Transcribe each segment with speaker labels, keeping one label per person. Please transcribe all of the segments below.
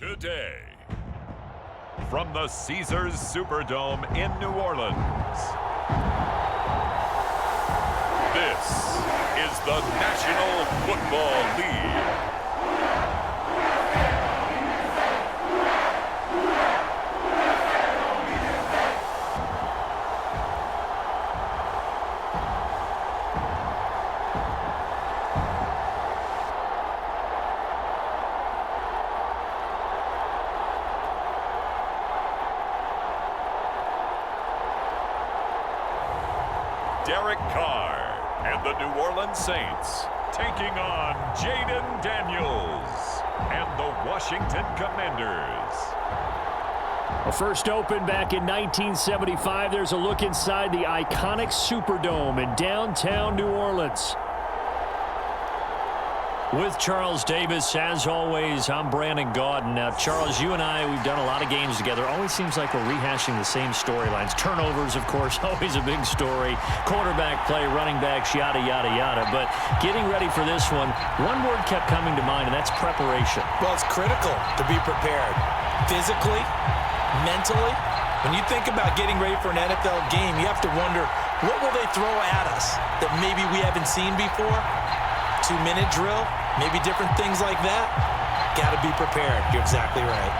Speaker 1: Today, from the Caesars Superdome in New Orleans, this is the National Football League. Derek Carr and the New Orleans Saints taking on Jaden Daniels and the Washington Commanders.
Speaker 2: Well, first opened back in 1975. There's a look inside the iconic Superdome in downtown New Orleans. With Charles Davis, as always, I'm Brandon Gaudin. Now, Charles, you and I, we've done a lot of games together. Always seems like we're rehashing the same storylines. Turnovers, of course, always a big story. Quarterback play, running backs, yada, yada, yada. But getting ready for this one word kept coming to mind, and that's preparation.
Speaker 3: Well, it's critical to be prepared. Physically, mentally. When you think about getting ready for an NFL game, you have to wonder, what will they throw at us that maybe we haven't seen before? 2-minute drill, maybe different things like that. Got to be prepared. You're exactly right.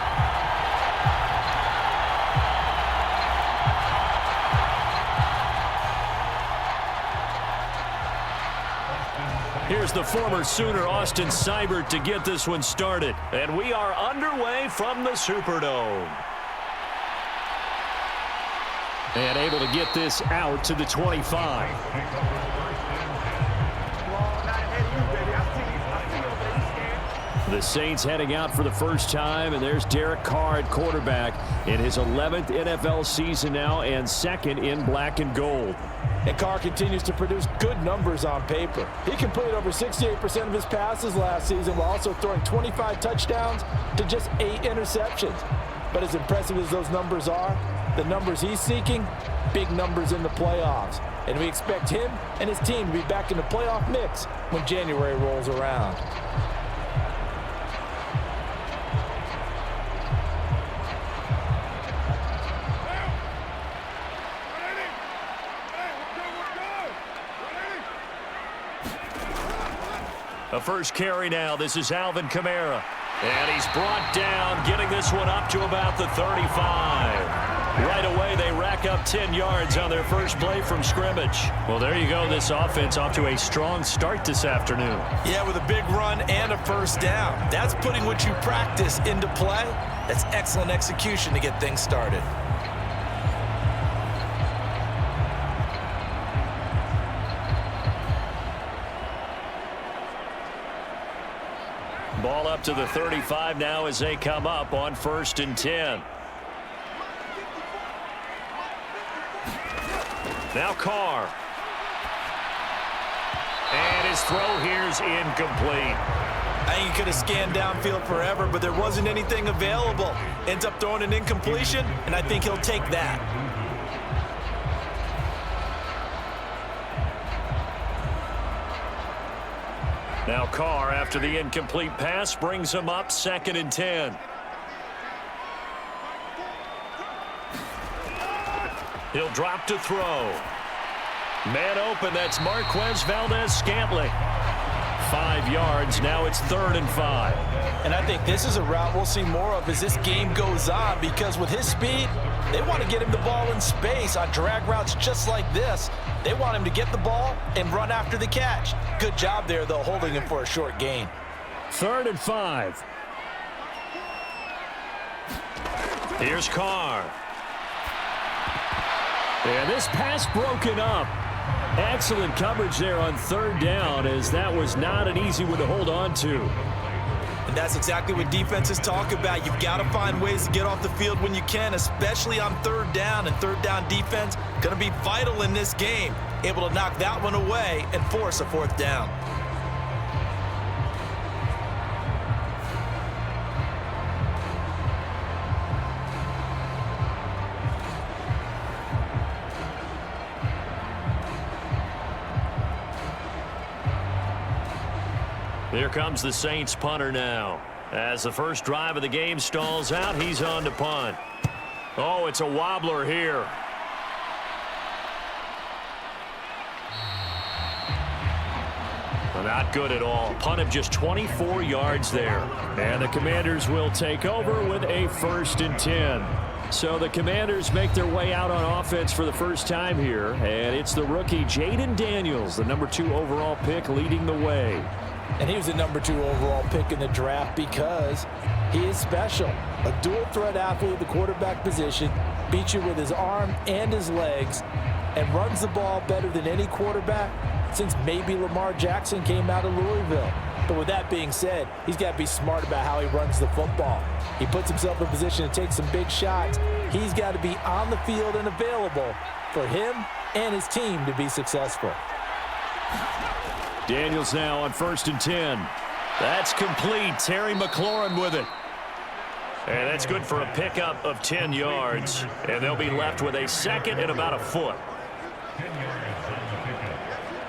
Speaker 2: Here's the former Sooner, Austin Seibert, to get this one started. And we are underway from the Superdome. And able to get this out to the 25. The Saints heading out for the first time, and there's Derek Carr at quarterback in his 11th NFL season now and second in black and gold.
Speaker 4: And Carr continues to produce good numbers on paper. He completed over 68% of his passes last season while also throwing 25 touchdowns to just 8 interceptions. But as impressive as those numbers are, the numbers he's seeking, big numbers in the playoffs. And we expect him and his team to be back in the playoff mix when January rolls around.
Speaker 2: A first carry now. This is Alvin Kamara. And he's brought down, getting this one up to about the 35. Right away, they rack up 10 yards on their first play from scrimmage. Well, there you go. This offense off to a strong start this afternoon.
Speaker 3: Yeah, with a big run and a first down. That's putting what you practice into play. That's excellent execution to get things started.
Speaker 2: Ball up to the 35 now as they come up on 1st and 10. Now Carr. And his throw here's incomplete.
Speaker 3: I think he could have scanned downfield forever, but there wasn't anything available. Ends up throwing an incompletion, and I think he'll take that.
Speaker 2: Now Carr, after the incomplete pass, brings him up 2nd and 10. He'll drop to throw. Man open, that's Marquez Valdez-Scantling. 5 yards, now it's 3rd and 5.
Speaker 3: And I think this is a route we'll see more of as this game goes on, because with his speed, they want to get him the ball in space on drag routes just like this. They want him to get the ball and run after the catch. Good job there, though, holding him for a short gain.
Speaker 2: 3rd and 5. Here's Carr. And this pass broken up. Excellent coverage there on 3rd down, as that was not an easy one to hold on to.
Speaker 3: And that's exactly what defenses talk about. You've got to find ways to get off the field when you can, especially on 3rd down. And 3rd down defense going to be vital in this game. Able to knock that one away and force a 4th down.
Speaker 2: Here comes the Saints punter now. As the first drive of the game stalls out, he's on to punt. Oh, it's a wobbler here. Not good at all. Punt of just 24 yards there. And the Commanders will take over with a 1st and 10. So the Commanders make their way out on offense for the first time here. And it's the rookie Jaden Daniels, the number 2 overall pick, leading the way.
Speaker 4: And he was the number 2 overall pick in the draft because he is special. A dual threat athlete at the quarterback position, beats you with his arm and his legs, and runs the ball better than any quarterback since maybe Lamar Jackson came out of Louisville. But with that being said, he's got to be smart about how he runs the football. He puts himself in position to take some big shots. He's got to be on the field and available for him and his team to be successful.
Speaker 2: Daniels now on 1st and 10. That's complete. Terry McLaurin with it. And that's good for a pickup of 10 yards. And they'll be left with a 2nd and about a foot.
Speaker 1: 10 yards on the pickup.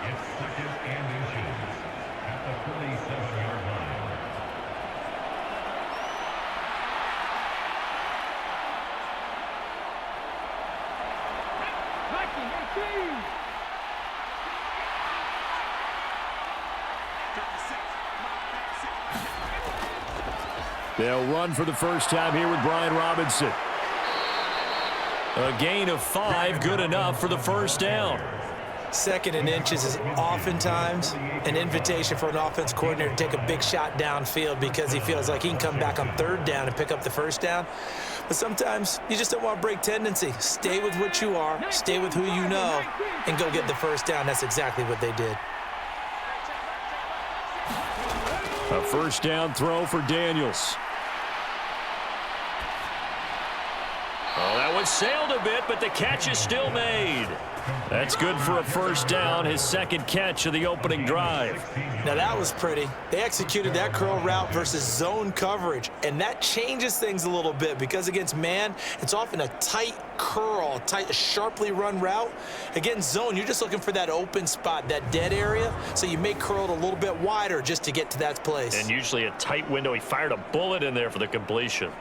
Speaker 1: It's 2nd and inches at the 47-yard line.
Speaker 2: They'll run for the first time here with Brian Robinson. A gain of 5, good enough for the first down.
Speaker 3: 2nd and inches is oftentimes an invitation for an offense coordinator to take a big shot downfield because he feels like he can come back on 3rd down and pick up the first down. But sometimes you just don't want to break tendency. Stay with what you are, stay with who you know, and go get the first down. That's exactly what they did.
Speaker 2: A first down throw for Daniels. Oh, that one sailed a bit, but the catch is still made. That's good for a first down, his 2nd catch of the opening drive.
Speaker 3: Now that was pretty. They executed that curl route versus zone coverage, and that changes things a little bit because against man, it's often a tight curl, tight, sharply run route. Against zone, you're just looking for that open spot, that dead area, so you may curl it a little bit wider just to get to that place.
Speaker 2: And usually a tight window. He fired a bullet in there for the completion.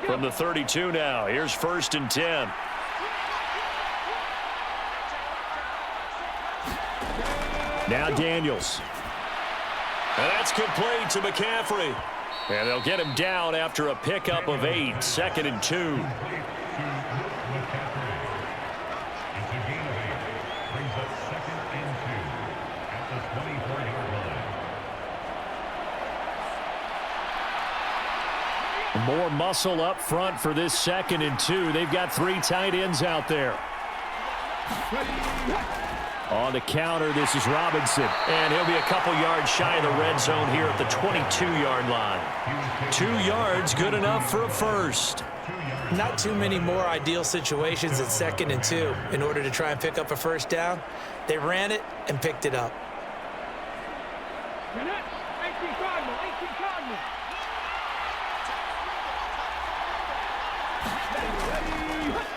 Speaker 2: From the 32 now, here's 1st and 10. Now Daniels. And that's complete to McCaffrey. And they'll get him down after a pickup of 8, 2nd and 2. More muscle up front for this 2nd and 2. They've got 3 tight ends out there. On the counter, this is Robinson. And he'll be a couple yards shy of the red zone here at the 22-yard line. 2 yards, good enough for a first.
Speaker 3: Not too many more ideal situations at 2nd and 2 in order to try and pick up a first down. They ran it and picked it up.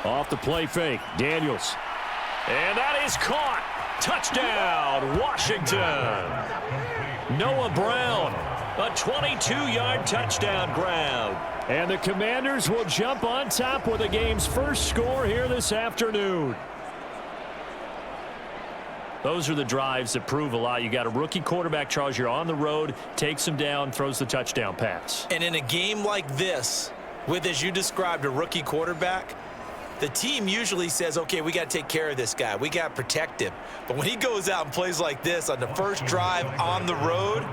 Speaker 2: Off the play fake, Daniels. And that is caught. Touchdown, Washington. Noah Brown, a 22-yard touchdown grab. And the Commanders will jump on top with the game's first score here this afternoon. Those are the drives that prove a lot. You got a rookie quarterback, Charles. You're on the road, takes him down, throws the touchdown pass.
Speaker 3: And in a game like this, with, as you described, a rookie quarterback, the team usually says, okay, we got to take care of this guy. We got to protect him. But when he goes out and plays like this on the first drive on the road,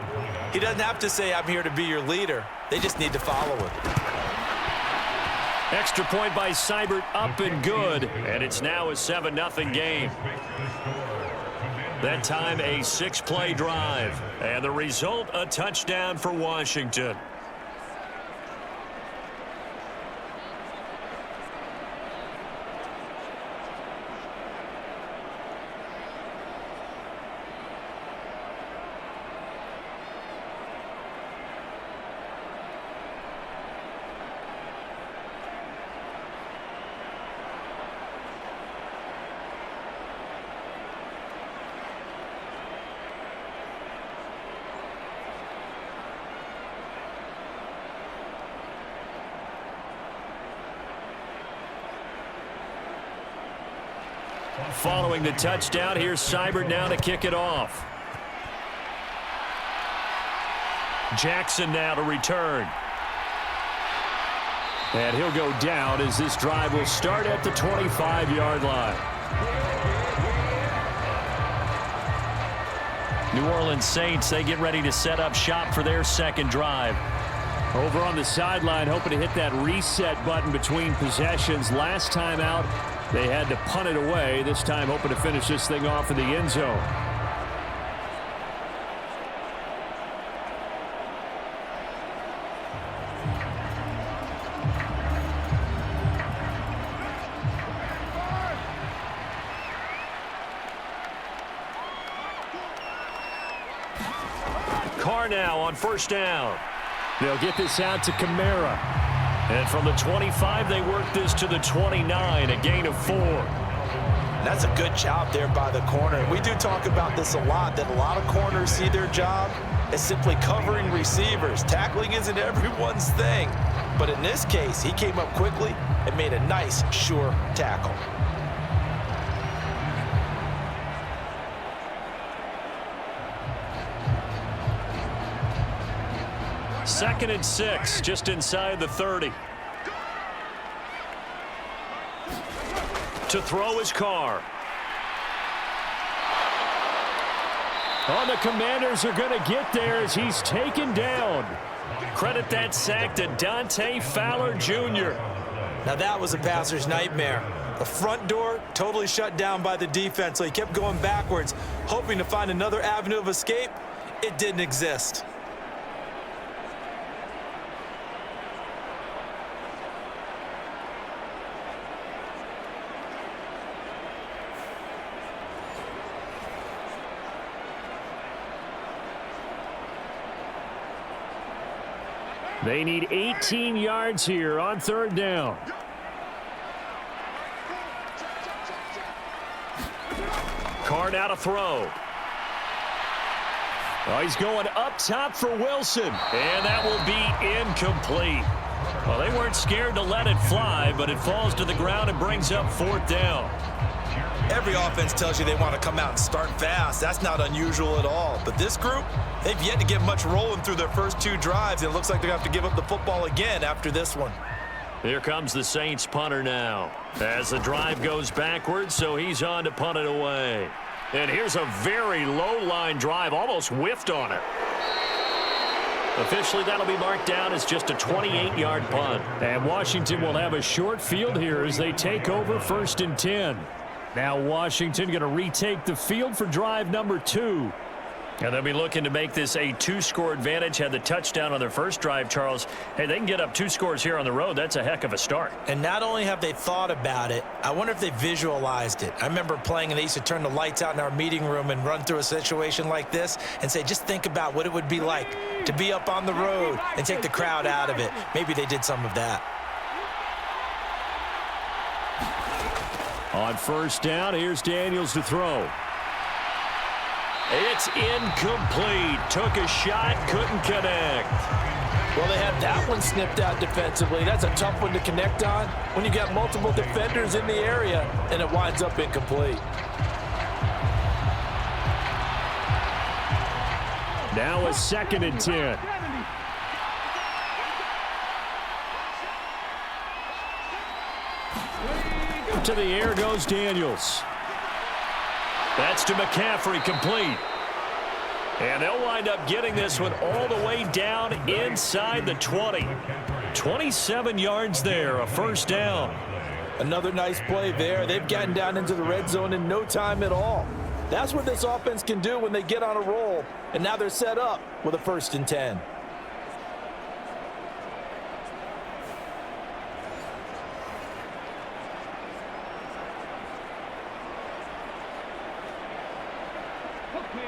Speaker 3: he doesn't have to say, I'm here to be your leader. They just need to follow him.
Speaker 2: Extra point by Seibert, up and good. And it's now a 7-0 game. That time a 6-play drive. And the result, a touchdown for Washington. Following the touchdown, here's Seibert now to kick it off. Jackson now to return. And he'll go down as this drive will start at the 25-yard line. New Orleans Saints, they get ready to set up shop for their second drive. Over on the sideline, hoping to hit that reset button between possessions. Last time out, they had to punt it away. This time, hoping to finish this thing off in the end zone. Carr now on first down. They'll get this out to Kamara. And from the 25, they work this to the 29, a gain of 4.
Speaker 3: That's a good job there by the corner. We do talk about this a lot, that a lot of corners see their job as simply covering receivers. Tackling isn't everyone's thing. But in this case, he came up quickly and made a nice, sure tackle.
Speaker 2: Second and 6, just inside the 30. To throw is Carr. Oh, the Commanders are going to get there as he's taken down. Credit that sack to Dante Fowler Jr.
Speaker 3: Now that was a passer's nightmare. The front door totally shut down by the defense, so he kept going backwards, hoping to find another avenue of escape. It didn't exist.
Speaker 2: They need 18 yards here on third down. Carr now to throw. Oh, he's going up top for Wilson. And that will be incomplete. Well, they weren't scared to let it fly, but it falls to the ground and brings up fourth down.
Speaker 3: Every offense tells you they want to come out and start fast. That's not unusual at all. But this group, they've yet to get much rolling through their first 2 drives, and it looks like they're going to have to give up the football again after this one.
Speaker 2: Here comes the Saints punter now as the drive goes backwards, so he's on to punt it away. And here's a very low-line drive, almost whiffed on it. Officially, that'll be marked down as just a 28-yard punt. And Washington will have a short field here as they take over first and 10. Now Washington going to retake the field for drive number 2. And they'll be looking to make this a 2-score advantage. Had the touchdown on their first drive, Charles. Hey, they can get up 2 scores here on the road. That's a heck of a start.
Speaker 3: And not only have they thought about it, I wonder if they visualized it. I remember playing, and they used to turn the lights out in our meeting room and run through a situation like this and say, just think about what it would be like to be up on the road and take the crowd out of it. Maybe they did some of that.
Speaker 2: On first down, here's Daniels to throw. It's incomplete. Took a shot, couldn't connect.
Speaker 4: Well, they had that one snipped out defensively. That's a tough one to connect on when you got multiple defenders in the area, and it winds up incomplete.
Speaker 2: Now a second and 10. To the air goes Daniels. That's to McCaffrey, complete. And they'll wind up getting this one all the way down inside the 20. 27 yards there, a first down.
Speaker 4: Another nice play there. They've gotten down into the red zone in no time at all. That's what this offense can do when they get on a roll. And now they're set up with a first and 10.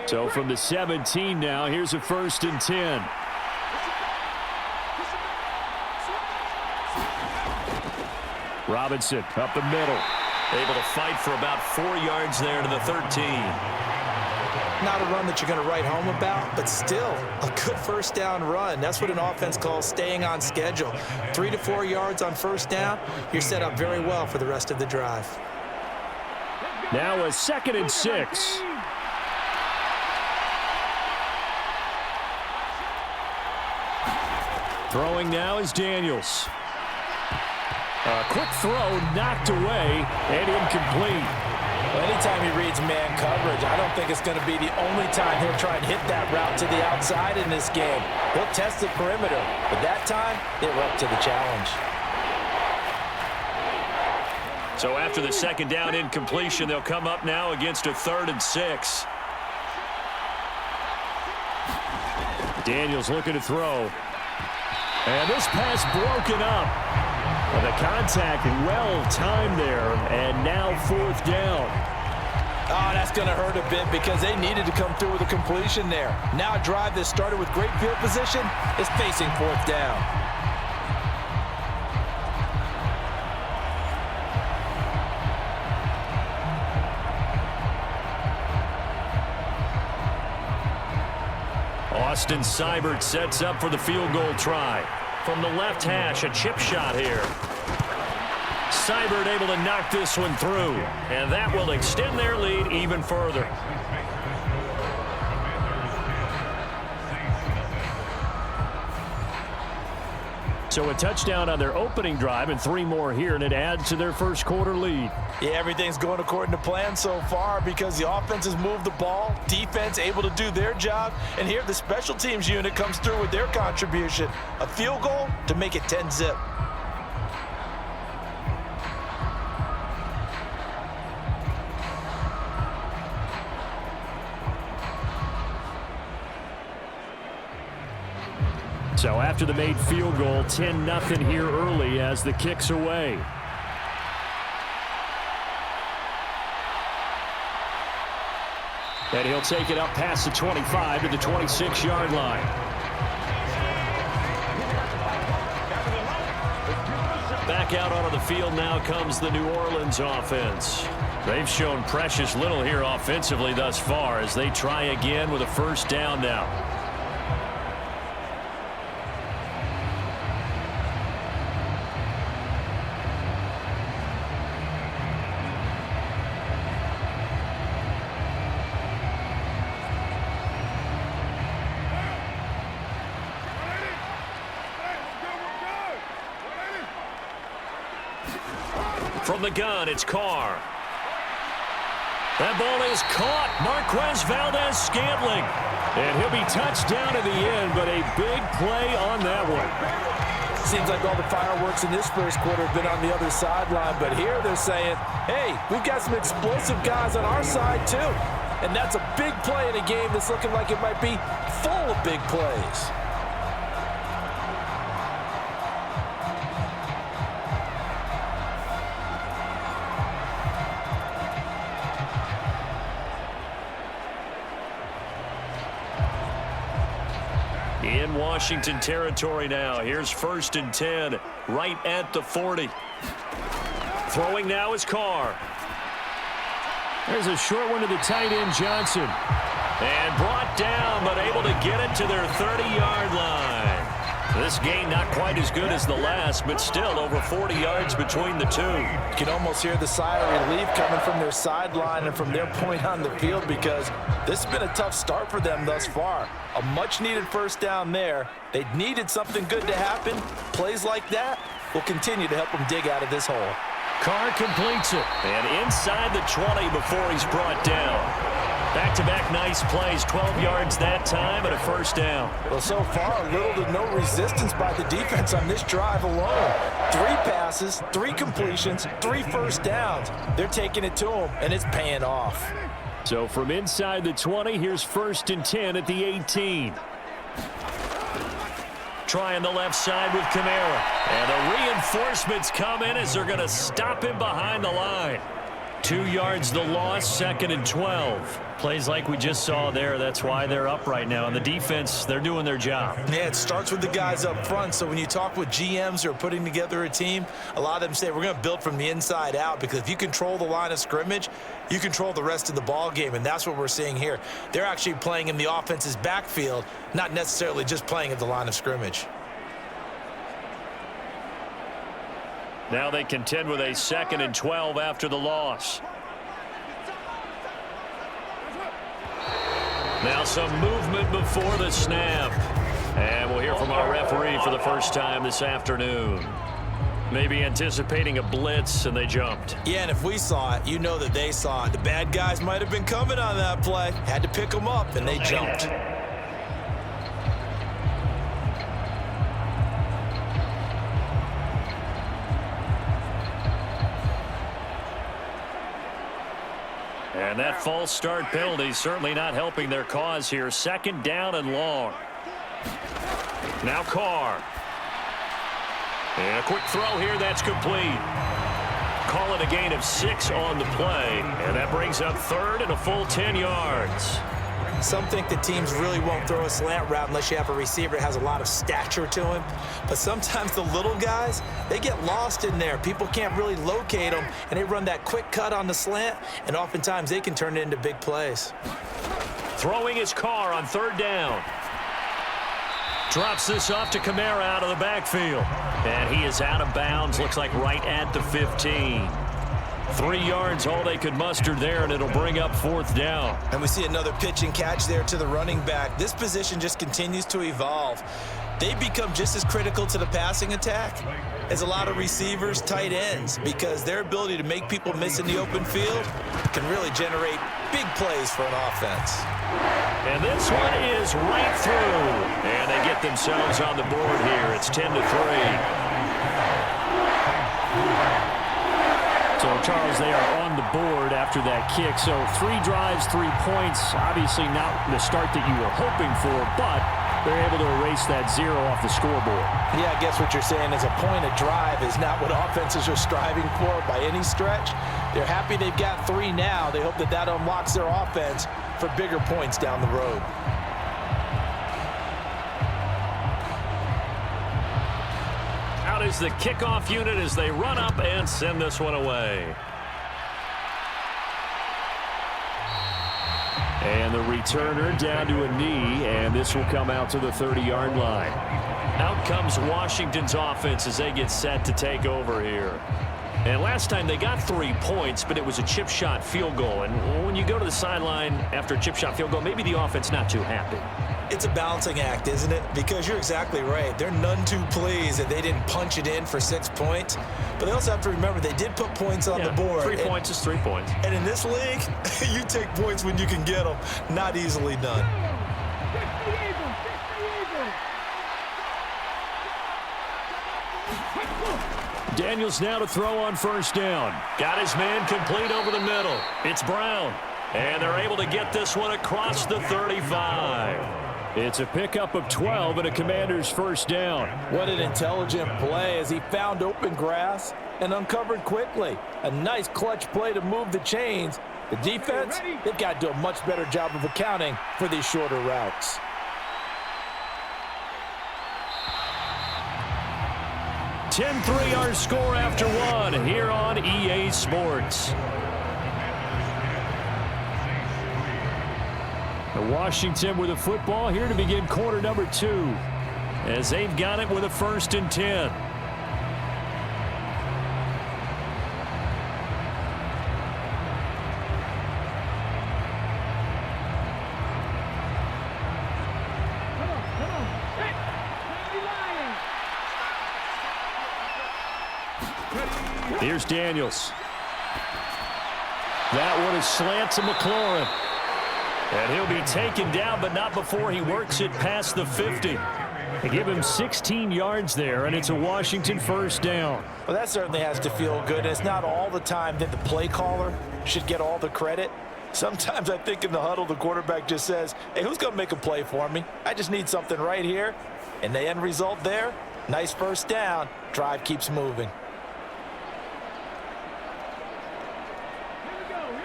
Speaker 2: So from the 17 now, here's a first and 10. Robinson up the middle. Able to fight for about 4 yards there to the 13.
Speaker 3: Not a run that you're going to write home about, but still a good first down run. That's what an offense calls staying on schedule. 3 to 4 yards on first down, you're set up very well for the rest of the drive.
Speaker 2: Now a 2nd and 6. Throwing now is Daniels. A quick throw knocked away and incomplete.
Speaker 4: Well, anytime he reads man coverage, I don't think it's going to be the only time he'll try and hit that route to the outside in this game. He'll test the perimeter, but that time they were up to the challenge.
Speaker 2: So after the 2nd down incompletion, they'll come up now against a 3rd and 6. Daniels looking to throw. And this pass broken up. Well, the contact well-timed there, and now 4th down.
Speaker 4: Oh, that's going to hurt a bit because they needed to come through with a completion there. Now a drive that started with great field position is facing 4th down.
Speaker 2: Austin Seibert sets up for the field goal try. From the left hash, a chip shot here. Seibert able to knock this one through, and that will extend their lead even further. So a touchdown on their opening drive and 3 more here, and it adds to their first quarter lead.
Speaker 4: Yeah, everything's going according to plan so far because the offense has moved the ball, defense able to do their job, and here the special teams unit comes through with their contribution. A field goal to make it 10-zip.
Speaker 2: So after the made field goal, 10-0 here early as the kick's away. And he'll take it up past the 25 to the 26-yard line. Back out onto the field now comes the New Orleans offense. They've shown precious little here offensively thus far as they try again with a 1st down now. From the gun, it's Carr. That ball is caught. Marquez Valdez-Scantling. And he'll be touched down at the end, but a big play on that one.
Speaker 4: Seems like all the fireworks in this first quarter have been on the other sideline, but here they're saying, hey, we've got some explosive guys on our side too. And that's a big play in a game that's looking like it might be full of big plays.
Speaker 2: In Washington territory now. Here's 1st and 10, right at the 40. Throwing now is Carr. There's a short one to the tight end, Johnson. And brought down, but able to get it to their 30-yard line. This game not quite as good as the last, but still over 40 yards between the two.
Speaker 4: You can almost hear the sigh of relief coming from their sideline and from their point on the field because this has been a tough start for them thus far. A much-needed 1st down there. They needed something good to happen. Plays like that will continue to help them dig out of this hole.
Speaker 2: Carr completes it. And inside the 20 before he's brought down. Back-to-back nice plays, 12 yards that time and a 1st down.
Speaker 4: Well, so far, little to no resistance by the defense on this drive alone. 3 passes, 3 completions, 3 1st downs. They're taking it to them, and it's paying off.
Speaker 2: So from inside the 20, here's 1st and 10 at the 18. Trying the left side with Kamara. And the reinforcements come in as they're going to stop him behind the line. 2 yards the loss, 2nd and 12. Plays like we just saw there. That's why they're up right now. And the defense, they're doing their job.
Speaker 3: Yeah, it starts with the guys up front. So when you talk with GMs who are putting together a team, a lot of them say we're going to build from the inside out because if you control the line of scrimmage, you control the rest of the ball game. And that's what we're seeing here. They're actually playing in the offense's backfield, not necessarily just playing at the line of scrimmage.
Speaker 2: Now they contend with a 2nd and 12 after the loss. Now some movement before the snap. And we'll hear from our referee for the first time this afternoon. Maybe anticipating a blitz, and they jumped.
Speaker 3: Yeah, and if we saw it, you know that they saw it. The bad guys might have been coming on that play. Had to pick them up, and they jumped.
Speaker 2: And that false start penalty certainly not helping their cause here. Second down and long. Now Carr. And a quick throw here, that's complete. Call it a gain of 6 on the play. And that brings up third and a full 10 yards.
Speaker 3: Some think the teams really won't throw a slant route unless you have a receiver that has a lot of stature to him. But sometimes the little guys, they get lost in there. People can't really locate them, and they run that quick cut on the slant, and oftentimes they can turn it into big plays.
Speaker 2: Throwing his Carr on third down. Drops this off to Kamara out of the backfield. And he is out of bounds, looks like right at the 15. 3 yards, all they could muster there, and it'll bring up fourth down.
Speaker 3: And we see another pitch and catch there to the running back. This position just continues to evolve. They become just as critical to the passing attack as a lot of receivers, tight ends, because their ability to make people miss in the open field can really generate big plays for an offense.
Speaker 2: And this one is right through. And they get themselves on the board here. It's 10-3. So, Charles, they are on the board after that kick. So 3 drives, 3 points. Obviously not the start that you were hoping for, but they're able to erase that 0 off the scoreboard.
Speaker 4: Yeah, I guess what you're saying is a point a drive is not what offenses are striving for by any stretch. They're happy they've got 3 now. They hope that that unlocks their offense for bigger points down the road.
Speaker 2: Out is the kickoff unit as they run up and send this one away. And the returner down to a knee, and this will come out to the 30-yard line. Out comes Washington's offense as they get set to take over here. And last time they got 3 points, but it was a chip shot field goal. And when you go to the sideline after a chip shot field goal, maybe the offense not too happy.
Speaker 3: It's a balancing act, isn't it? Because you're exactly right. They're none too pleased that they didn't punch it in for 6 points. But they also have to remember they did put points on the board.
Speaker 2: 3 points is 3 points.
Speaker 3: And in this league, you take points when you can get them. Not easily done.
Speaker 2: Daniels now to throw on first down. Got his man complete over the middle. It's Brown. And they're able to get this one across the 35. It's a pickup of 12 and a Commander's first down.
Speaker 4: What an intelligent play as he found open grass and uncovered quickly. A nice clutch play to move the chains. The defense, they've got to do a much better job of accounting for these shorter routes.
Speaker 2: (10-3) our score after one here on EA Sports. Washington with a football here to begin quarter number 2 as they've got it with a 1st and 10. Here's Daniels. That one is slant to McLaurin. And he'll be taken down, but not before he works it past the 50. They give him 16 yards there, and it's a Washington first down.
Speaker 4: Well, that certainly has to feel good. It's not all the time that the play caller should get all the credit. Sometimes I think in the huddle, the quarterback just says, hey, who's going to make a play for me? I just need something right here. And the end result there, nice first down. Drive keeps moving.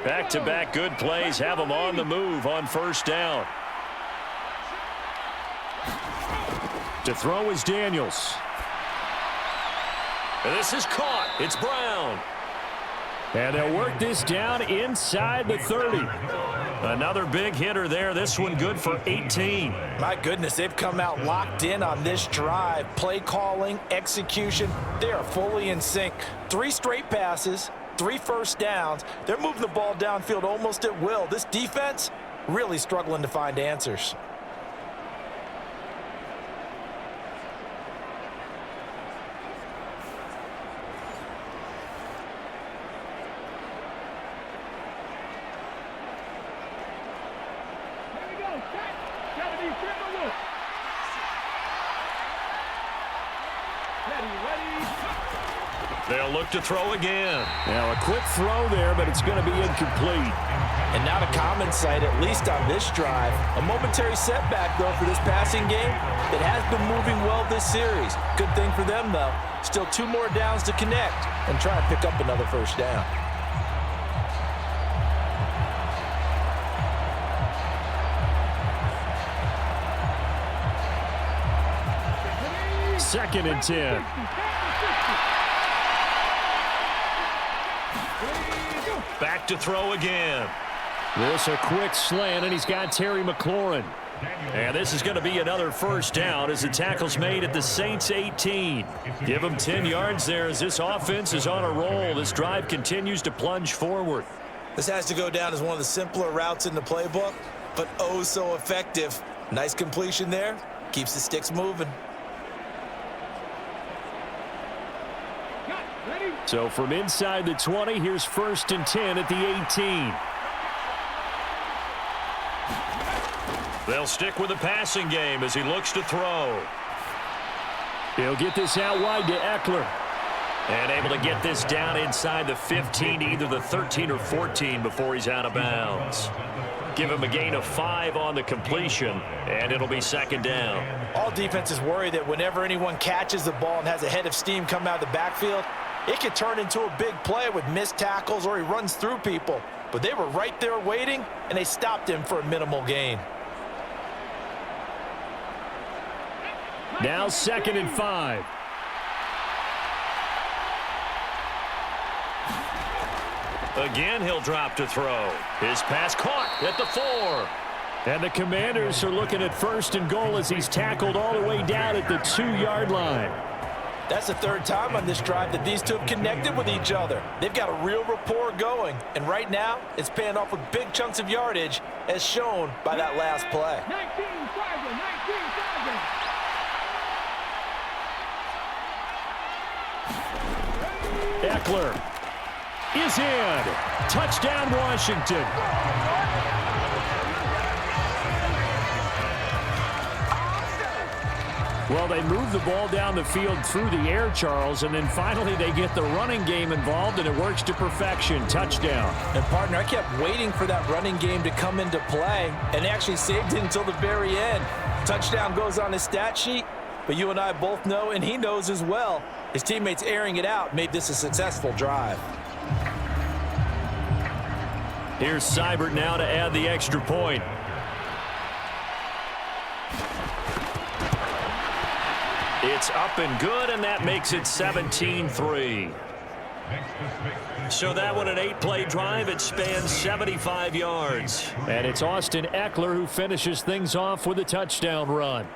Speaker 2: Back-to-back good plays have them on the move on first down. To throw is Daniels. And this is caught. It's Brown. And they'll work this down inside the 30. Another big hitter there. This one good for 18.
Speaker 4: My goodness, they've come out locked in on this drive. Play calling, execution, they are fully in sync. 3 straight passes. 3 first downs. They're moving the ball downfield almost at will. This defense really struggling to find answers.
Speaker 2: They'll look to throw again.
Speaker 5: Now a quick throw there, but it's going to be incomplete.
Speaker 4: And not a common sight, at least on this drive. A momentary setback, though, for this passing game. It has been moving well this series. Good thing for them, though. Still 2 more downs to connect and try to pick up another first down.
Speaker 5: Second and 10.
Speaker 2: Back to throw again.
Speaker 5: This a quick slant, and he's got Terry McLaurin.
Speaker 2: And this is going to be another first down as the tackle's made at the Saints 18. Give them 10 yards there as this offense is on a roll. This drive continues to plunge forward.
Speaker 3: This has to go down as one of the simpler routes in the playbook, but oh so effective. Nice completion there. Keeps the sticks moving.
Speaker 5: So from inside the 20, here's first and 10 at the 18.
Speaker 2: They'll stick with the passing game as he looks to throw.
Speaker 5: He'll get this out wide to Eckler.
Speaker 2: And able to get this down inside the 15, either the 13 or 14 before he's out of bounds. Give him a gain of 5 on the completion, and it'll be second down.
Speaker 4: All defenses worry that whenever anyone catches the ball and has a head of steam come out of the backfield, it could turn into a big play with missed tackles or he runs through people. But they were right there waiting, and they stopped him for a minimal gain.
Speaker 5: Now second and 5.
Speaker 2: Again, he'll drop to throw. His pass caught at the 4.
Speaker 5: And the Commanders are looking at first and goal as he's tackled all the way down at the 2-yard line.
Speaker 4: That's the 3rd time on this drive that these two have connected with each other. They've got a real rapport going, and right now it's paying off with big chunks of yardage as shown by that last play.
Speaker 5: 19-7, 19-7. Eckler is in. Touchdown, Washington. Well, they move the ball down the field through the air, Charles, and then finally they get the running game involved, and it works to perfection. Touchdown.
Speaker 4: And, partner, I kept waiting for that running game to come into play and actually saved it until the very end. Touchdown goes on his stat sheet, but you and I both know, and he knows as well, his teammates airing it out made this a successful drive.
Speaker 2: Here's Seibert now to add the extra point. It's up and good, and that makes it 17-3. So that one, an 8-play drive. It spans 75 yards.
Speaker 5: And it's Austin Eckler who finishes things off with a touchdown run.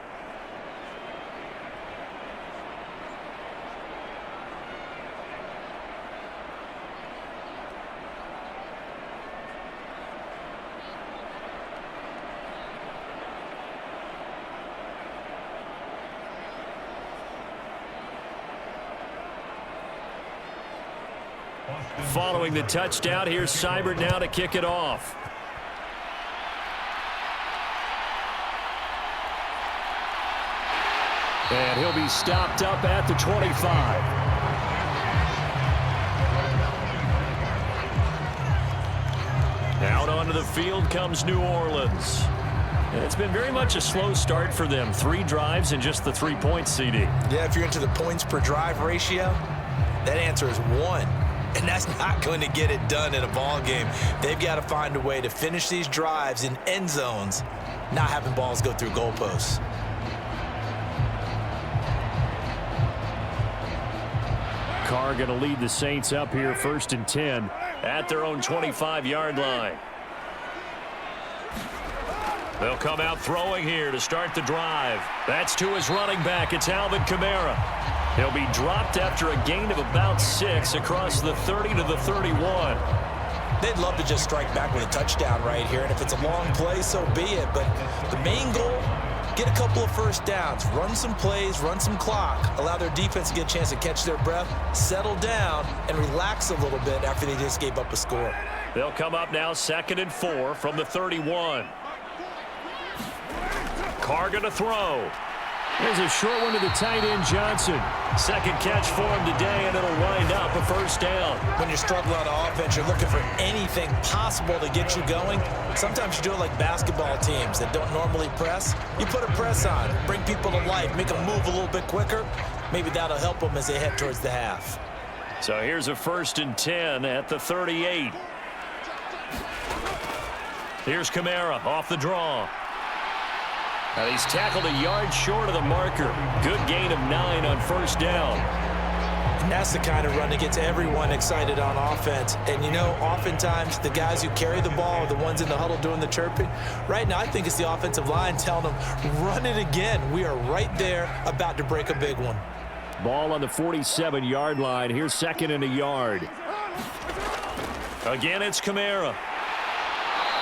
Speaker 2: Following the touchdown, here's Seibert now to kick it off.
Speaker 5: And he'll be stopped up at the 25.
Speaker 2: Out onto the field comes New Orleans. It's been very much a slow start for them. 3 drives and just the 3 points, CD.
Speaker 3: Yeah, if you're into the points per drive ratio, that answer is 1. And that's not going to get it done in a ball game. They've got to find a way to finish these drives in end zones, not having balls go through goalposts.
Speaker 5: Carr going to lead the Saints up here, first and 10.
Speaker 2: At their own 25-yard line. They'll come out throwing here to start the drive. That's to his running back. It's Alvin Kamara. He'll be dropped after a gain of about 6 across the 30 to the 31.
Speaker 3: they'd love to just strike back with a touchdown right here, and if it's a long play, so be it. But the main goal, get a couple of first downs, run some plays, run some clock, allow their defense to get a chance to catch their breath, settle down, and relax a little bit after they just gave up a score.
Speaker 2: They'll come up now 2nd and 4 from the 31. Carr going to throw.
Speaker 5: There's a short one to the tight end, Johnson.
Speaker 2: Second catch for him today, and it'll wind up a first down.
Speaker 3: When you're struggling on offense, you're looking for anything possible to get you going. Sometimes you do it like basketball teams that don't normally press. You put a press on, bring people to life, make them move a little bit quicker. Maybe that'll help them as they head towards the half.
Speaker 2: So here's a 1st and 10 at the 38. Here's Kamara off the draw. Now he's tackled a yard short of the marker. Good gain of 9 on first down.
Speaker 3: And that's the kind of run that gets everyone excited on offense. And, you know, oftentimes the guys who carry the ball are the ones in the huddle doing the chirping. Right now, I think it's the offensive line telling them, run it again. We are right there about to break a big one.
Speaker 5: Ball on the 47-yard line. Here's 2nd and a yard.
Speaker 2: Again, it's Kamara.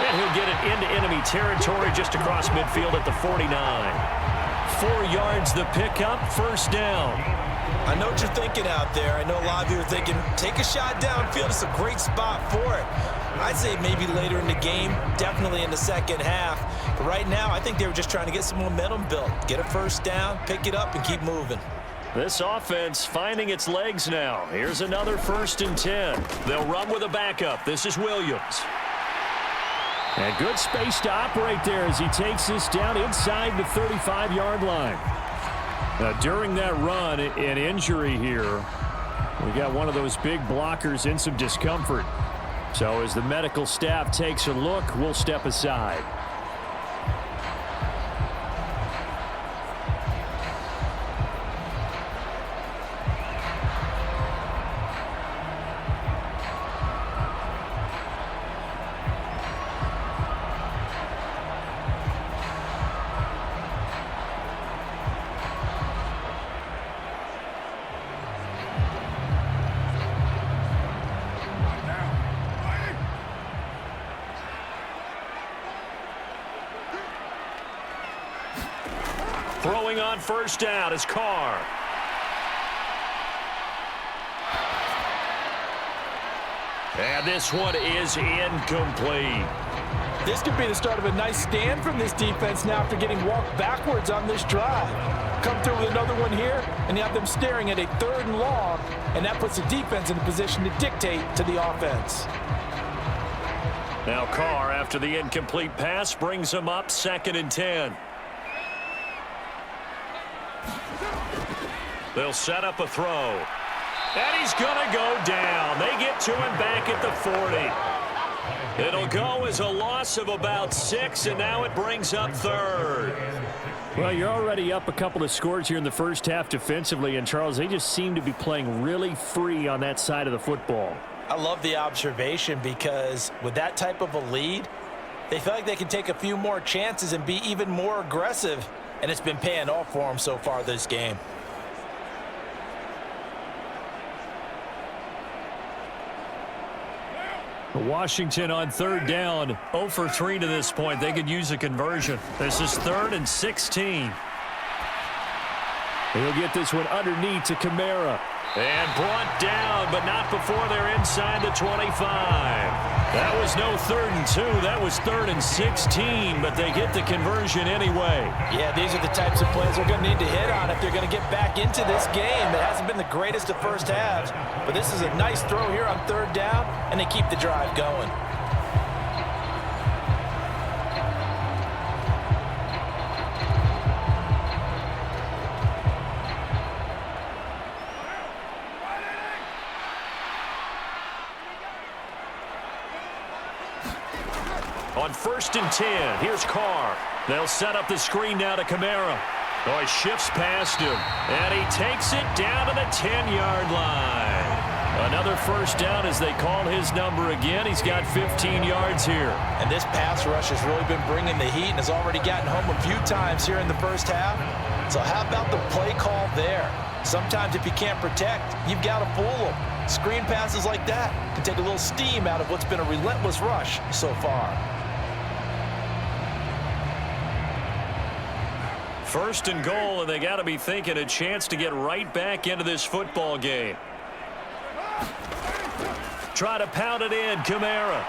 Speaker 2: And he'll get it into enemy territory just across midfield at the 49. 4 yards the pickup, first down.
Speaker 3: I know what you're thinking out there. I know a lot of you are thinking, take a shot downfield. It's a great spot for it. I'd say maybe later in the game, definitely in the second half. But right now, I think they were just trying to get some momentum built. Get a first down, pick it up, and keep moving.
Speaker 2: This offense finding its legs now. Here's another 1st and 10. They'll run with a backup. This is Williams.
Speaker 5: And good space to operate there as he takes this down inside the 35-yard line. Now, during that run, an injury here. We got one of those big blockers in some discomfort. So as the medical staff takes a look, we'll step aside.
Speaker 2: Throwing on first down is Carr. And this one is incomplete.
Speaker 4: This could be the start of a nice stand from this defense now after getting walked backwards on this drive. Come through with another one here, and you have them staring at a 3rd and long, and that puts the defense in a position to dictate to the offense.
Speaker 2: Now Carr, after the incomplete pass, brings him up 2nd and 10. They'll set up a throw. And he's going to go down. They get to him back at the 40. It'll go as a loss of about 6, and now it brings up 3rd.
Speaker 5: Well, you're already up a couple of scores here in the first half defensively, and Charles, they just seem to be playing really free on that side of the football.
Speaker 3: I love the observation because with that type of a lead, they feel like they can take a few more chances and be even more aggressive, and it's been paying off for them so far this game.
Speaker 5: Washington on 3rd down,
Speaker 2: 0 for 3 to this point. They could use a conversion. This is 3rd and 16.
Speaker 5: He'll get this one underneath to Kamara.
Speaker 2: And brought down, but not before they're inside the 25. That was no 3rd and 2. That was 3rd and 16, but they get the conversion anyway.
Speaker 3: Yeah, these are the types of plays they're going to need to hit on if they're going to get back into this game. It hasn't been the greatest of first halves, but this is a nice throw here on 3rd down, and they keep the drive going.
Speaker 2: On 1st and 10, here's Carr. They'll set up the screen now to Kamara. Oh, he shifts past him, and he takes it down to the 10-yard line. Another first down as they call his number again. He's got 15 yards here.
Speaker 3: And this pass rush has really been bringing the heat and has already gotten home a few times here in the first half. So how about the play call there? Sometimes if you can't protect, you've got to fool them. Screen passes like that can take a little steam out of what's been a relentless rush so far.
Speaker 2: First and goal, and they got to be thinking a chance to get right back into this football game. Try to pound it in, Kamara.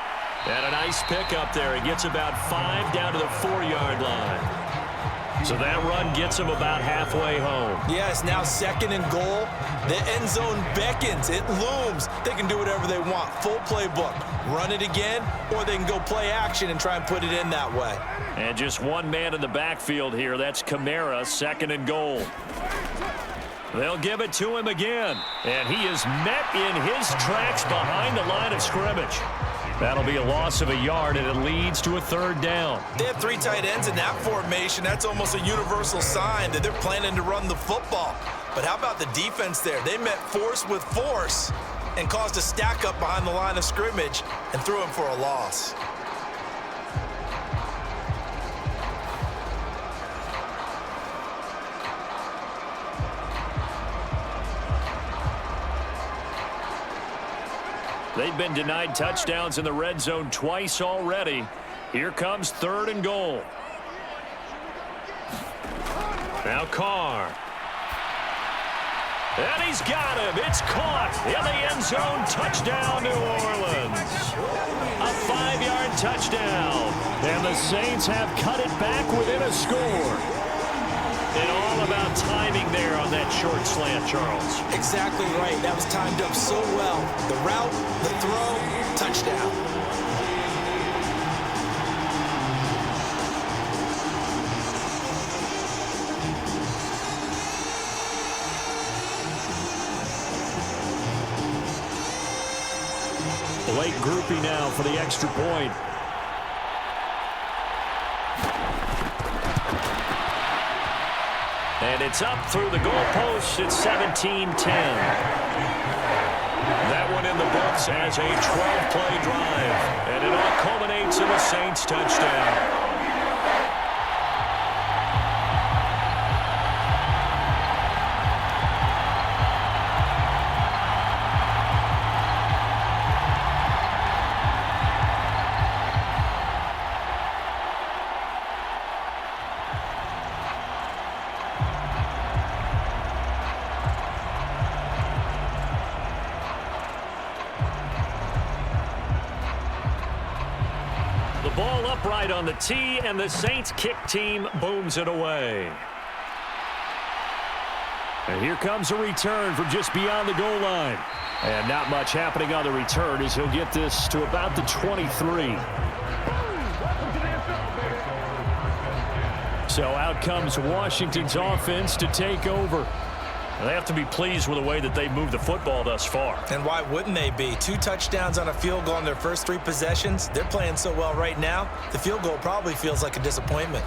Speaker 2: And a nice pickup there. He gets about 5 down to the 4-yard line. So that run gets him about halfway home.
Speaker 3: Yes, now second and goal. The end zone beckons. It looms. They can do whatever they want. Full playbook. Run it again, or they can go play action and try and put it in that way.
Speaker 2: And just one man in the backfield here. That's Kamara, second and goal. They'll give it to him again. And he is met in his tracks behind the line of scrimmage. That'll be a loss of a yard, and it leads to a 3rd down.
Speaker 3: They have 3 tight ends in that formation. That's almost a universal sign that they're planning to run the football. But how about the defense there? They met force with force and caused a stack up behind the line of scrimmage and threw him for a loss.
Speaker 2: They've been denied touchdowns in the red zone twice already. Here comes 3rd and goal. Now Carr. And he's got him. It's caught in the end zone. Touchdown, New Orleans. A 5-yard touchdown.
Speaker 5: And the Saints have cut it back within a score.
Speaker 2: And all about timing there on that short slant, Charles.
Speaker 3: Exactly right. That was timed up so well. The route, the throw, touchdown.
Speaker 5: Late groupie now for the extra point.
Speaker 2: And it's up through the goalpost. It's 17-10. That one in the books as a 12-play drive. And it all culminates in the Saints touchdown. Ball upright on the tee, and the Saints kick team booms it away.
Speaker 5: And here comes a return from just beyond the goal line. And not much happening on the return as he'll get this to about the 23. So out comes Washington's offense to take over.
Speaker 2: They have to be pleased with the way that they moved the football thus far.
Speaker 3: And why wouldn't they be? 2 touchdowns on a field goal in their first 3 possessions. They're playing so well right now, the field goal probably feels like a disappointment.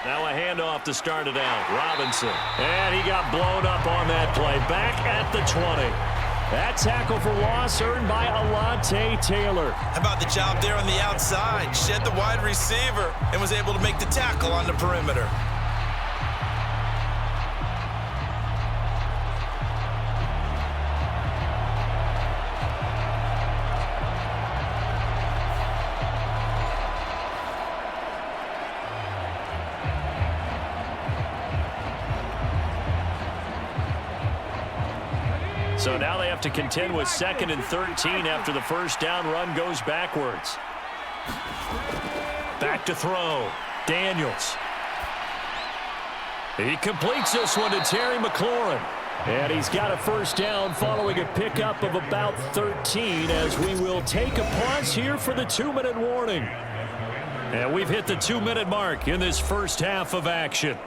Speaker 2: Now a handoff to start it out. Robinson. And he got blown up on that play. Back at the 20.
Speaker 5: That tackle for loss earned by Alontae Taylor.
Speaker 3: How about the job there on the outside? Shed the wide receiver and was able to make the tackle on the perimeter.
Speaker 2: So now they have to contend with 2nd and 13 after the first down run goes backwards. Back to throw. Daniels.
Speaker 5: He completes this one to Terry McLaurin. And he's got a first down following a pickup of about 13 as we will take a pause here for the 2-minute warning.
Speaker 2: And we've hit the 2-minute mark in this first half of action.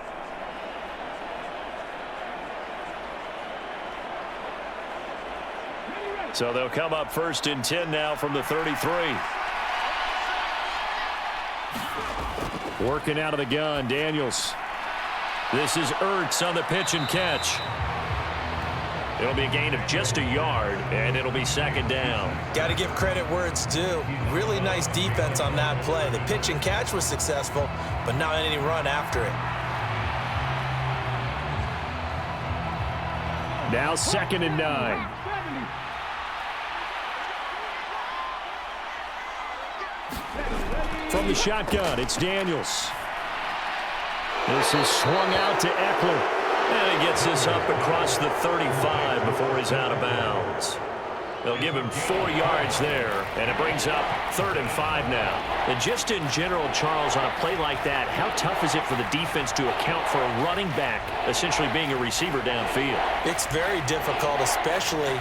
Speaker 2: So they'll come up 1st and 10 now from the 33.
Speaker 5: Working out of the gun, Daniels.
Speaker 2: This is Ertz on the pitch and catch. It'll be a gain of just a yard, and it'll be second down.
Speaker 3: Got to give credit where it's due. Really nice defense on that play. The pitch and catch was successful, but not any run after it.
Speaker 5: Now 2nd and 9. From the shotgun, it's Daniels. This is swung out to Eckler.
Speaker 2: And he gets this up across the 35 before he's out of bounds. They'll give him 4 yards there, and it brings up 3rd and 5 now. And just in general, Charles, on a play like that, how tough is it for the defense to account for a running back essentially being a receiver downfield?
Speaker 3: It's very difficult, especially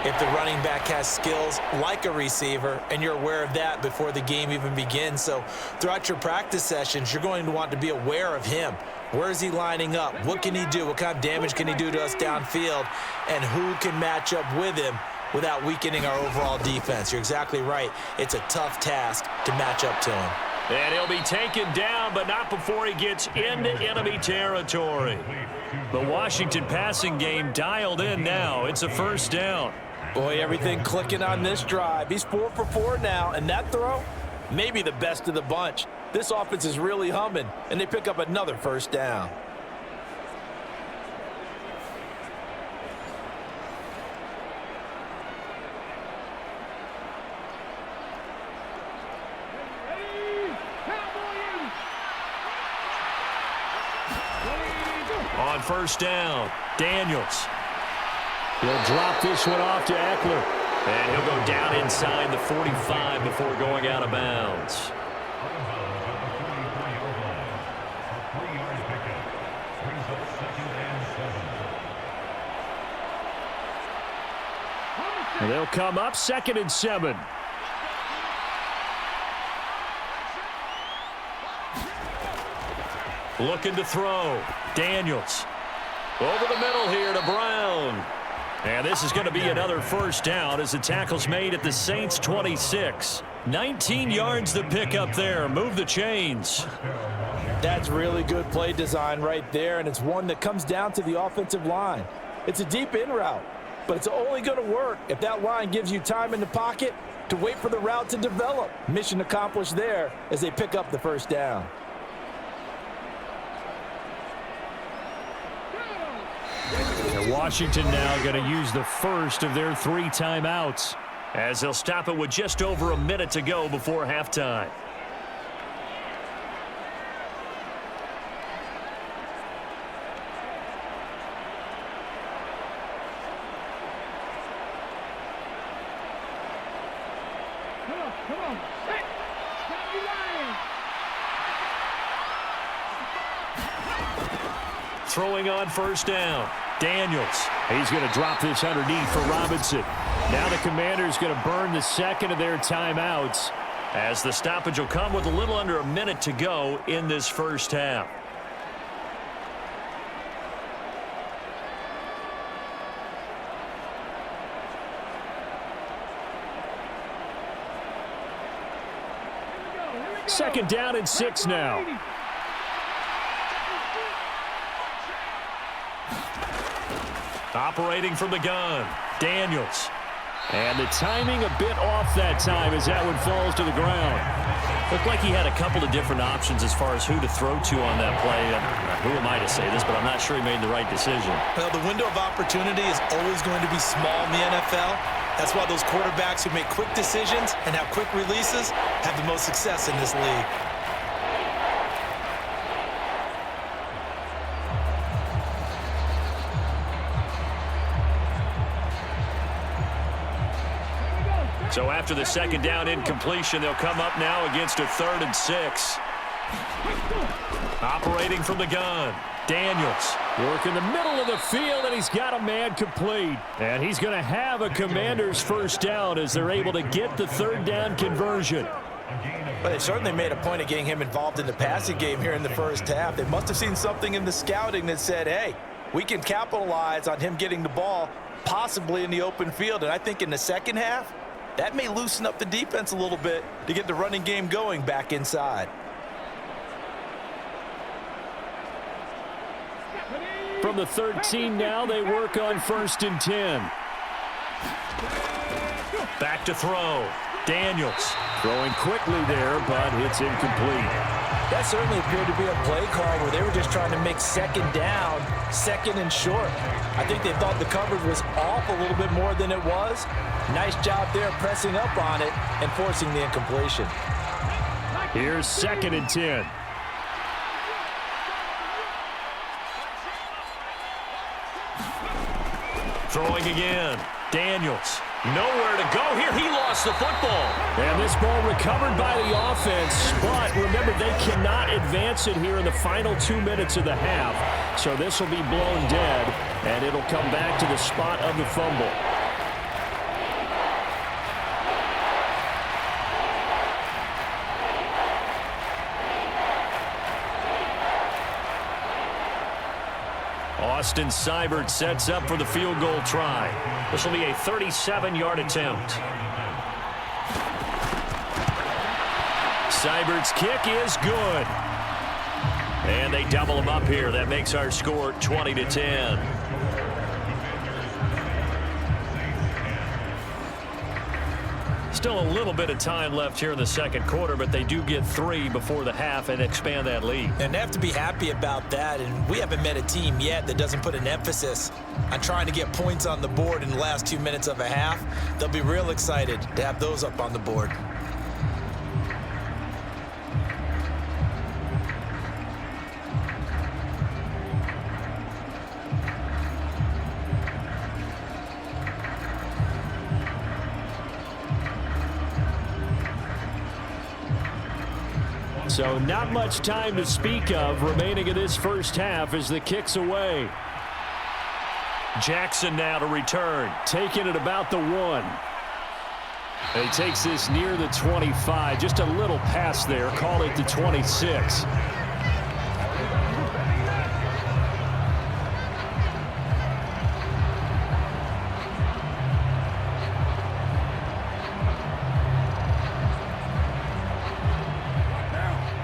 Speaker 3: if the running back has skills like a receiver, and you're aware of that before the game even begins. So throughout your practice sessions, you're going to want to be aware of him. Where is he lining up? What can he do? What kind of damage can he do to us downfield? And who can match up with him without weakening our overall defense? You're exactly right. It's a tough task to match up to him.
Speaker 2: And he'll be taken down, but not before he gets into enemy territory. The Washington passing game dialed in now. It's a 1st down.
Speaker 4: Boy, everything clicking on this drive. He's 4 for 4 now, and that throw, maybe the best of the bunch. This offense is really humming, and they pick up another 1st down.
Speaker 2: On 1st down, Daniels.
Speaker 5: He'll drop this one off to Eckler.
Speaker 2: And he'll go down inside the 45 before going out of bounds.
Speaker 5: And they'll come up 2nd and 7.
Speaker 2: Looking to throw. Daniels. Over the middle here to Brown. And this is going to be another 1st down as the tackle's made at the Saints' 26. 19 yards to pick up there. Move the chains.
Speaker 4: That's really good play design right there, and it's one that comes down to the offensive line. It's a deep in route, but it's only going to work if that line gives you time in the pocket to wait for the route to develop. Mission accomplished there as they pick up the 1st down.
Speaker 5: And Washington now going to use the first of their 3 timeouts,
Speaker 2: as they'll stop it with just over a minute to go before halftime. Throwing on 1st down. Daniels.
Speaker 5: He's going to drop this underneath for Robinson. Now the Commanders going to burn the 2nd of their timeouts,
Speaker 2: as the stoppage will come with a little under a minute to go in this 1st half.
Speaker 5: Second down and 6 now.
Speaker 2: Operating from the gun, Daniels.
Speaker 5: And the timing a bit off that time as that one falls to the ground.
Speaker 2: Looked like he had a couple of different options as far as who to throw to on that play. Who am I to say this, but I'm not sure he made the right decision.
Speaker 3: Well, the window of opportunity is always going to be small in the NFL. That's why those quarterbacks who make quick decisions and have quick releases have the most success in this league.
Speaker 2: So after the 2nd down incompletion, they'll come up now against a 3rd and 6. Operating from the gun, Daniels.
Speaker 5: Work in the middle of the field, and he's got a man complete. And he's going to have a Commander's 1st down as they're able to get the 3rd down conversion.
Speaker 4: But they certainly made a point of getting him involved in the passing game here in the 1st half. They must have seen something in the scouting that said, hey, we can capitalize on him getting the ball possibly in the open field. And I think in the 2nd half, that may loosen up the defense a little bit to get the running game going back inside.
Speaker 5: from the 13 now. They work on 1st and 10.
Speaker 2: Back to throw. Daniels.
Speaker 5: Throwing quickly there, but it's incomplete.
Speaker 4: That certainly appeared to be a play call where they were just trying to make 2nd down, 2nd and short. I think they thought the coverage was off a little bit more than it was. Nice job there pressing up on it and forcing the incompletion.
Speaker 5: Here's 2nd and 10.
Speaker 2: Throwing again. Daniels. Nowhere to go here. He lost the football.
Speaker 5: And this ball recovered by the offense, but remember, they cannot advance it here in the final 2 minutes of the half. So this will be blown dead, and it'll come back to the spot of the fumble.
Speaker 2: Austin Seibert sets up for the field goal try. This will be a 37-yard attempt. Seibert's kick is good. And they double him up here. That makes our score 20-10. Still a little bit of time left here in the 2nd quarter, but they do get 3 before the half and expand that lead.
Speaker 3: And they have to be happy about that, and we haven't met a team yet that doesn't put an emphasis on trying to get points on the board in the last 2 minutes of a half. They'll be real excited to have those up on the board.
Speaker 5: So not much time to speak of remaining in this first half as the kick's away.
Speaker 2: Jackson now to return.
Speaker 5: Taking it about the 1. He takes this near the 25. Just a little pass there. Call it the 26.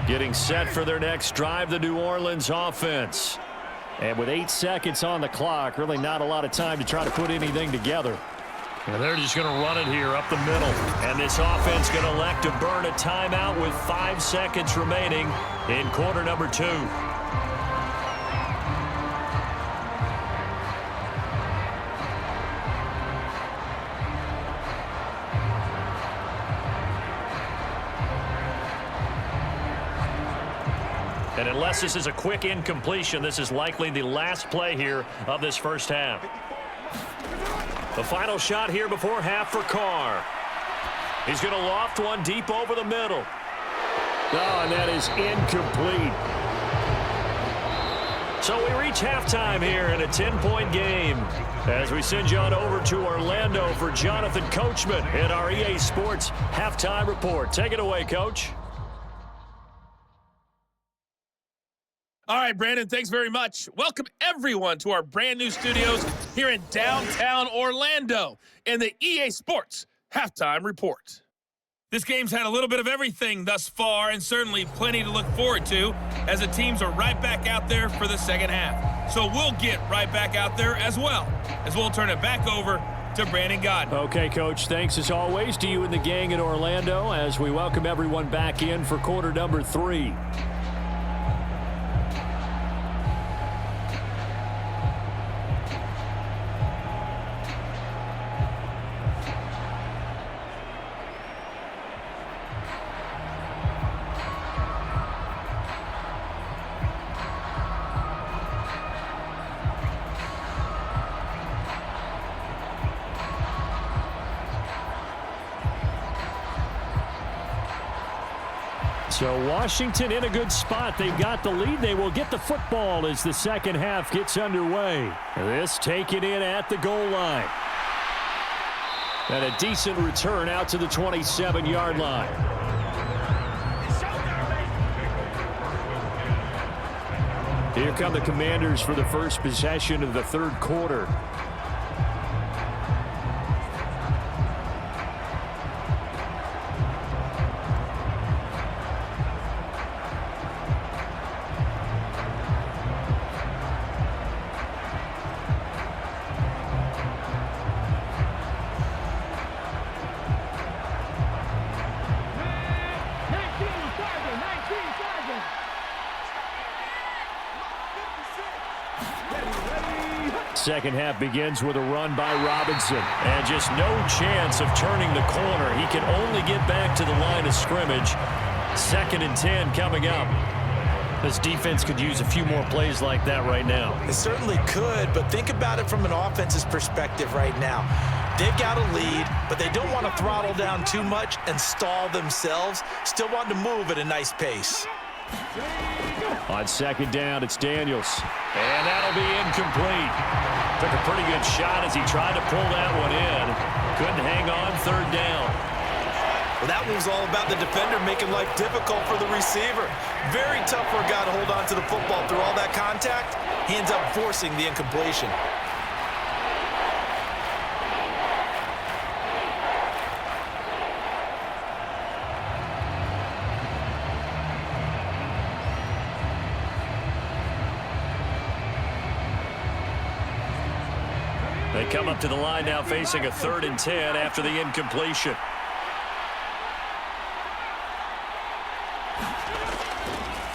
Speaker 2: Getting set for their next drive, the New Orleans offense.
Speaker 5: And with 8 seconds on the clock, really not a lot of time to try to put anything together.
Speaker 2: And they're just going to run it here up the middle. And this offense going to elect to burn a timeout with 5 seconds remaining in quarter number 2. And unless this is a quick incompletion, this is likely the last play here of this first half. The final shot here before half for Carr. He's going to loft one deep over the middle.
Speaker 5: Oh, and that is incomplete.
Speaker 2: So we reach halftime here in a 10-point game as we send you on over to Orlando for Jonathan Coachman in our EA Sports Halftime Report. Take it away, Coach.
Speaker 6: All right, Brandon, thanks very much. Welcome, everyone, to our brand-new studios here in downtown Orlando in the EA Sports Halftime Report. This game's had a little bit of everything thus far and certainly plenty to look forward to as the teams are right back out there for the second half. So we'll get right back out there as well as we'll turn it back over to Brandon Godden.
Speaker 5: Okay, Coach, thanks as always to you and the gang in Orlando as we welcome everyone back in for quarter number 3. So Washington in a good spot. They've got the lead. They will get the football as the second half gets underway. This taken in at the goal line. And a decent return out to the 27-yard line. Here come the Commanders for the first possession of the third quarter. second half begins with a run by Robinson.
Speaker 2: And just no chance of turning the corner. He can only get back to the line of scrimmage. 2nd and 10 coming up. This defense could use a few more plays like that right now.
Speaker 3: It certainly could, but think about it from an offense's perspective right now. They've got a lead, but they don't want to throttle down too much and stall themselves. Still want to move at a nice pace.
Speaker 5: On 2nd down, it's Daniels.
Speaker 2: And that'll be incomplete. Took a pretty good shot as he tried to pull that one in. Couldn't hang on 3rd down.
Speaker 3: Well, that one's all about the defender making life difficult for the receiver. Very tough for a guy to hold on to the football through all that contact. He ends up forcing the incompletion.
Speaker 2: They come up to the line now facing a 3rd and 10 after the incompletion.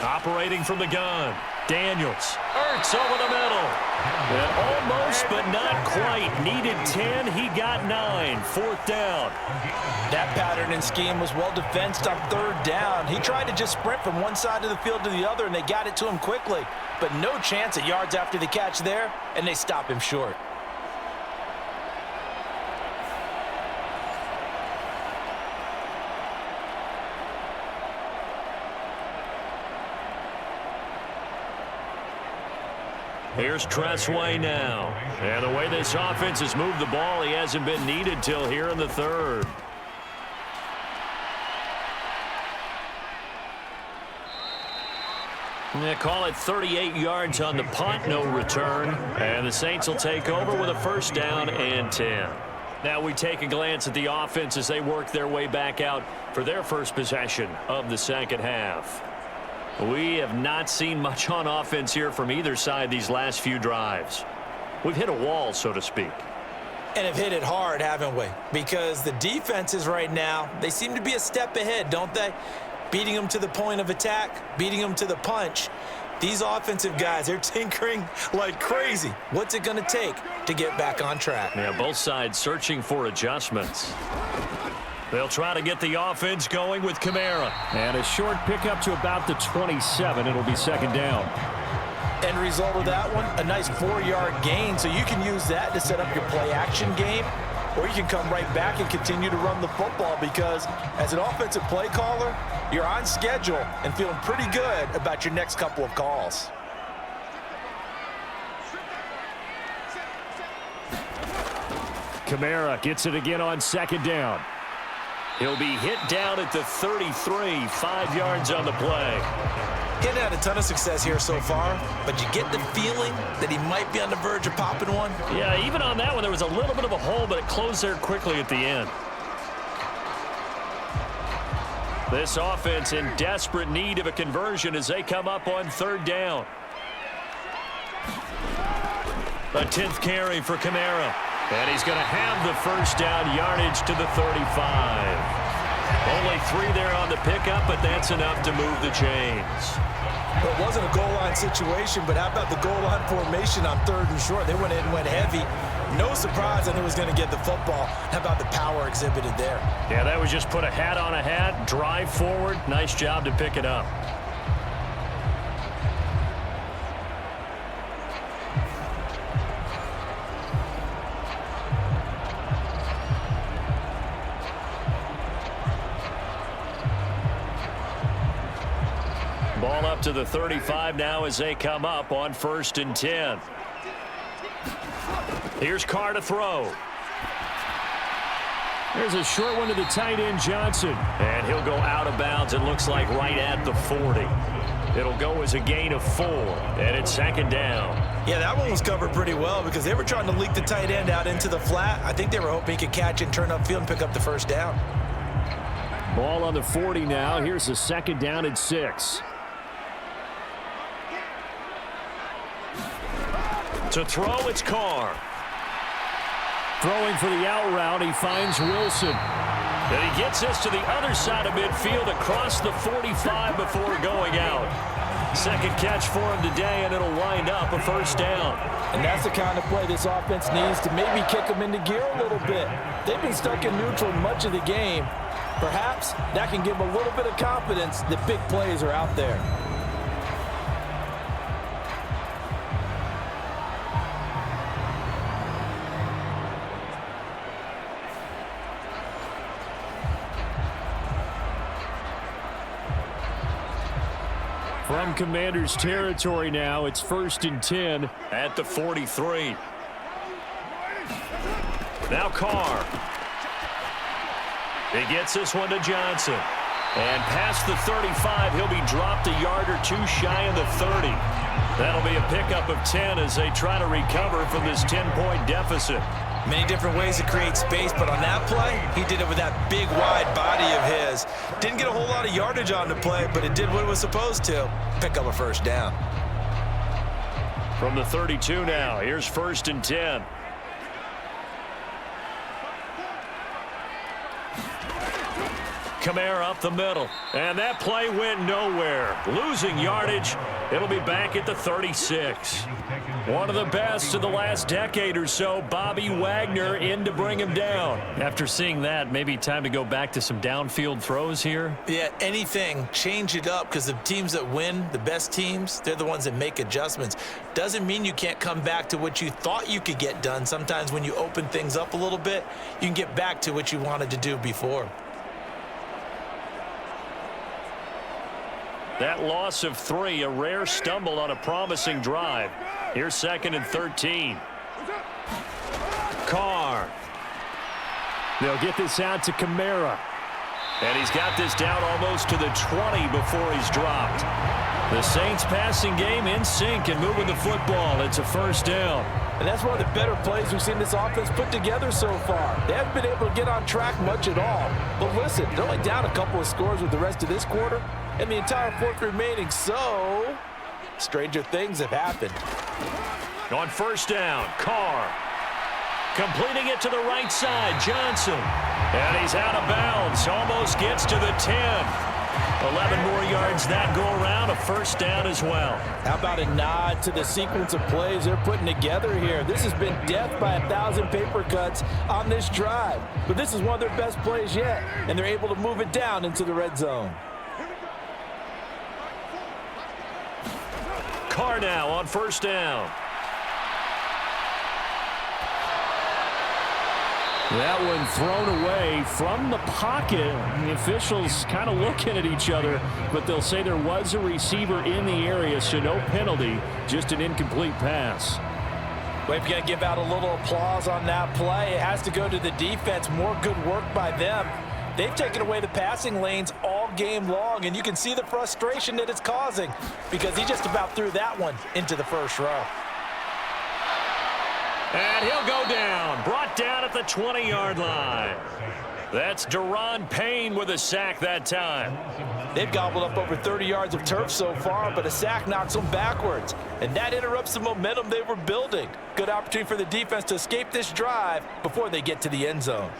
Speaker 2: Operating from the gun, Daniels. Ertz over the middle. And almost, but not quite. Needed 10, he got 9. 4th down.
Speaker 3: That pattern and scheme was well defensed on 3rd down. He tried to just sprint from one side of the field to the other, and they got it to him quickly. But no chance at yards after the catch there, and they stop him short.
Speaker 2: Here's Tressway now. And the way this offense has moved the ball, he hasn't been needed till here in the 3rd. They call it 38 yards on the punt, no return. And the Saints will take over with a 1st down and 10. Now we take a glance at the offense as they work their way back out for their first possession of the 2nd half. We have not seen much on offense here from either side these last few drives. We've hit a wall, so to speak.
Speaker 3: And have hit it hard, haven't we? Because the defenses right now, they seem to be a step ahead, don't they? Beating them to the point of attack, beating them to the punch. These offensive guys, they're tinkering like crazy. What's it going to take to get back on track?
Speaker 2: Yeah, both sides searching for adjustments. They'll try to get the offense going with Kamara.
Speaker 5: And a short pickup to about the 27. It'll be 2nd down.
Speaker 3: End result of that one, a nice 4-yard gain. So you can use that to set up your play-action game, or you can come right back and continue to run the football because as an offensive play caller, you're on schedule and feeling pretty good about your next couple of calls.
Speaker 5: Kamara gets it again on 2nd down.
Speaker 2: He'll be hit down at the 33, 5 yards on the play.
Speaker 3: He hadn't had a ton of success here so far, but you get the feeling that he might be on the verge of popping one.
Speaker 2: Yeah, even on that one, there was a little bit of a hole, but it closed there quickly at the end. This offense in desperate need of a conversion as they come up on 3rd down. A 10th carry for Kamara. And he's going to have the 1st down, yardage to the 35. Only 3 there on the pickup, but that's enough to move the chains.
Speaker 3: Well, it wasn't a goal line situation, but how about the goal line formation on 3rd and short? They went in and went heavy. No surprise that he was going to get the football. How about the power exhibited there?
Speaker 2: Yeah, that was just put a hat on a hat, drive forward. Nice job to pick it up. Ball up to the 35 now as they come up on 1st and 10. Here's Carr to throw.
Speaker 5: There's a short one to the tight end, Johnson.
Speaker 2: And he'll go out of bounds, it looks like right at the 40. It'll go as a gain of 4, and it's 2nd down.
Speaker 3: Yeah, that one was covered pretty well because they were trying to leak the tight end out into the flat. I think they were hoping he could catch it and turn upfield and pick up the 1st down.
Speaker 5: Ball on the 40 now. Here's the 2nd down and 6.
Speaker 2: To throw, it's Carr.
Speaker 5: Throwing for the out route, he finds Wilson.
Speaker 2: And he gets us to the other side of midfield across the 45 before going out. Second catch for him today, and it'll wind up a first down.
Speaker 4: And that's the kind of play this offense needs to maybe kick them into gear a little bit. They've been stuck in neutral much of the game. Perhaps that can give them a little bit of confidence that big plays are out there.
Speaker 5: From Commanders territory now, it's 1st and 10
Speaker 2: at the 43. Now Carr. He gets this one to Johnson. And past the 35, he'll be dropped a yard or two shy of the 30. That'll be a pickup of 10 as they try to recover from this 10-point deficit.
Speaker 3: Many different ways to create space, but on that play, he did it with that big, wide body of his. Didn't get a whole lot of yardage on the play, but it did what it was supposed to. Pick up a first down.
Speaker 2: From the 32 now, here's 1st and 10. Kamara up the middle, and that play went nowhere. Losing yardage, it'll be back at the 36. One of the best of the last decade or so, Bobby Wagner in to bring him down. After seeing that, maybe time to go back to some downfield throws here.
Speaker 3: Yeah, anything, change it up, because the teams that win, the best teams, they're the ones that make adjustments. Doesn't mean you can't come back to what you thought you could get done. Sometimes when you open things up a little bit, you can get back to what you wanted to do before.
Speaker 2: That loss of 3, a rare stumble on a promising drive. Here's 2nd and 13. Carr.
Speaker 5: They'll get this out to Kamara.
Speaker 2: And he's got this down almost to the 20 before he's dropped. The Saints passing game in sync and moving the football. It's a first down.
Speaker 4: And that's one of the better plays we've seen this offense put together so far. They haven't been able to get on track much at all. But listen, they're only down a couple of scores with the rest of this quarter and the entire fourth remaining. So, stranger things have happened.
Speaker 2: On first down, Carr. Completing it to the right side, Johnson. And he's out of bounds. Almost gets to the 10. 11 more yards that go around, a first down as well.
Speaker 4: How about a nod to the sequence of plays they're putting together here? This has been death by 1,000 paper cuts on this drive. But this is one of their best plays yet, and they're able to move it down into the red zone.
Speaker 2: Carr now on first down.
Speaker 5: That one thrown away from the pocket. The officials kind of looking at each other, but they'll say there was a receiver in the area, so no penalty, just an incomplete pass.
Speaker 4: We've got to give out a little applause on that play. It has to go to the defense. More good work by them. They've taken away the passing lanes all game long, and you can see the frustration that it's causing because he just about threw that one into the first row.
Speaker 2: And he'll go down, brought down at the 20-yard line. That's Deron Payne with a sack that time.
Speaker 4: They've gobbled up over 30 yards of turf so far, but a sack knocks them backwards, and that interrupts the momentum they were building. Good opportunity for the defense to escape this drive before they get to the end zone.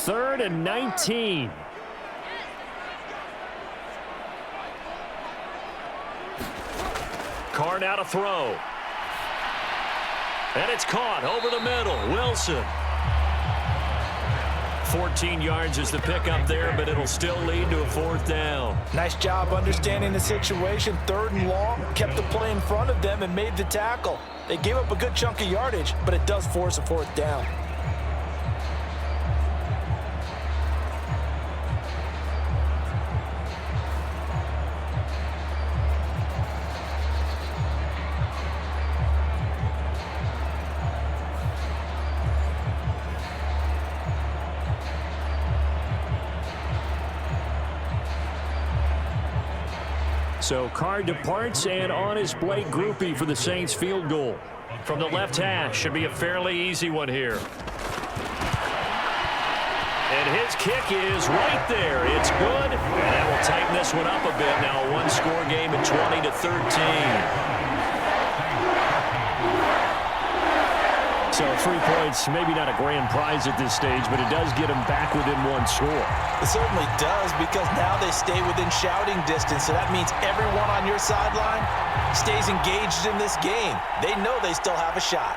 Speaker 5: Third and 19.
Speaker 2: Carr now to throw. And it's caught over the middle. Wilson. 14 yards is the pickup there, but it'll still lead to a fourth down.
Speaker 4: Nice job understanding the situation. 3rd and long, kept the play in front of them and made the tackle. They gave up a good chunk of yardage, but it does force a fourth down.
Speaker 5: So Carr departs, and on is Blake Groupie for the Saints field goal.
Speaker 2: From the left hash, should be a fairly easy one here. And his kick is right there. It's good, and that will tighten this one up a bit now. A one-score game at 20-13.
Speaker 5: So 3 points, maybe not a grand prize at this stage, but it does get them back within one score.
Speaker 3: It certainly does, because now they stay within shouting distance, so that means everyone on your sideline stays engaged in this game. They know they still have a shot.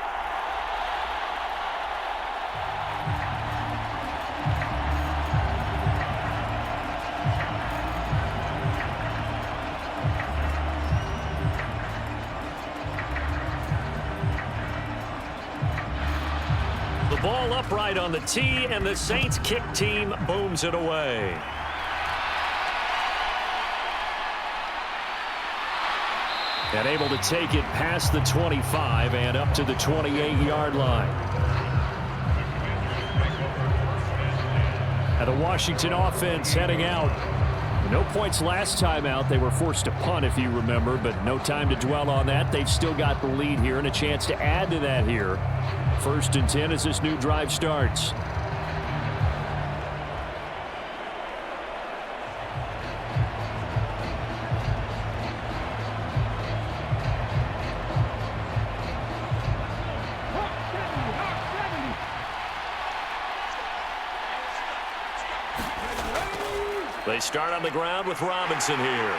Speaker 5: Ball upright on the tee, and the Saints kick team booms it away. And able to take it past the 25 and up to the 28-yard line. And the Washington offense heading out. No points last time out. They were forced to punt, if you remember, but no time to dwell on that. They've still got the lead here and a chance to add to that here. 1st and 10 as this new drive starts. They start on the ground with Robinson here.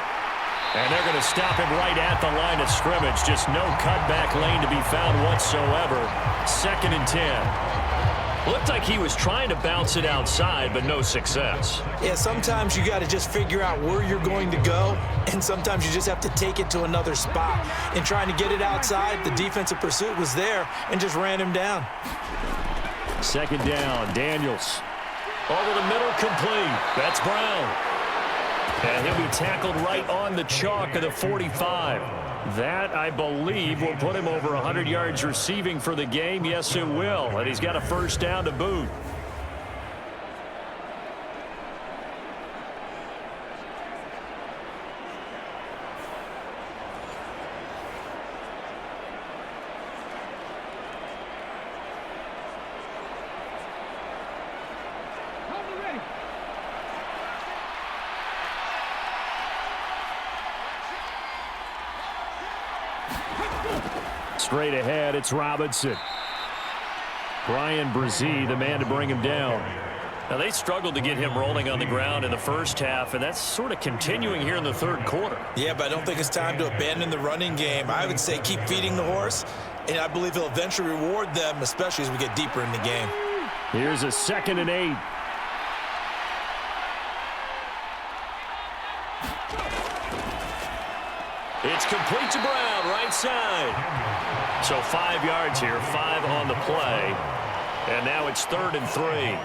Speaker 5: And they're going to stop him right at the line of scrimmage. Just no cutback lane to be found whatsoever. 2nd and 10. Looked like he was trying to bounce it outside, but no success.
Speaker 3: Yeah, sometimes you got to just figure out where you're going to go, and sometimes you just have to take it to another spot. In trying to get it outside, the defensive pursuit was there and just ran him down.
Speaker 5: 2nd down, Daniels. Over the middle, complete. That's Brown. And he'll be tackled right on the chalk of the 45. That, I believe, will put him over 100 yards receiving for the game. Yes, it will. And he's got a 1st down to boot. Straight ahead, it's Robinson. Brian Brzee, the man to bring him down. Now, they struggled to get him rolling on the ground in the first half, and that's sort of continuing here in the 3rd quarter.
Speaker 3: Yeah, but I don't think it's time to abandon the running game. I would say keep feeding the horse, and I believe he'll eventually reward them, especially as we get deeper in the game.
Speaker 5: Here's a 2nd and 8. It's complete to Brown, right side. So 5 yards here, 5 on the play. And now it's 3rd and 3.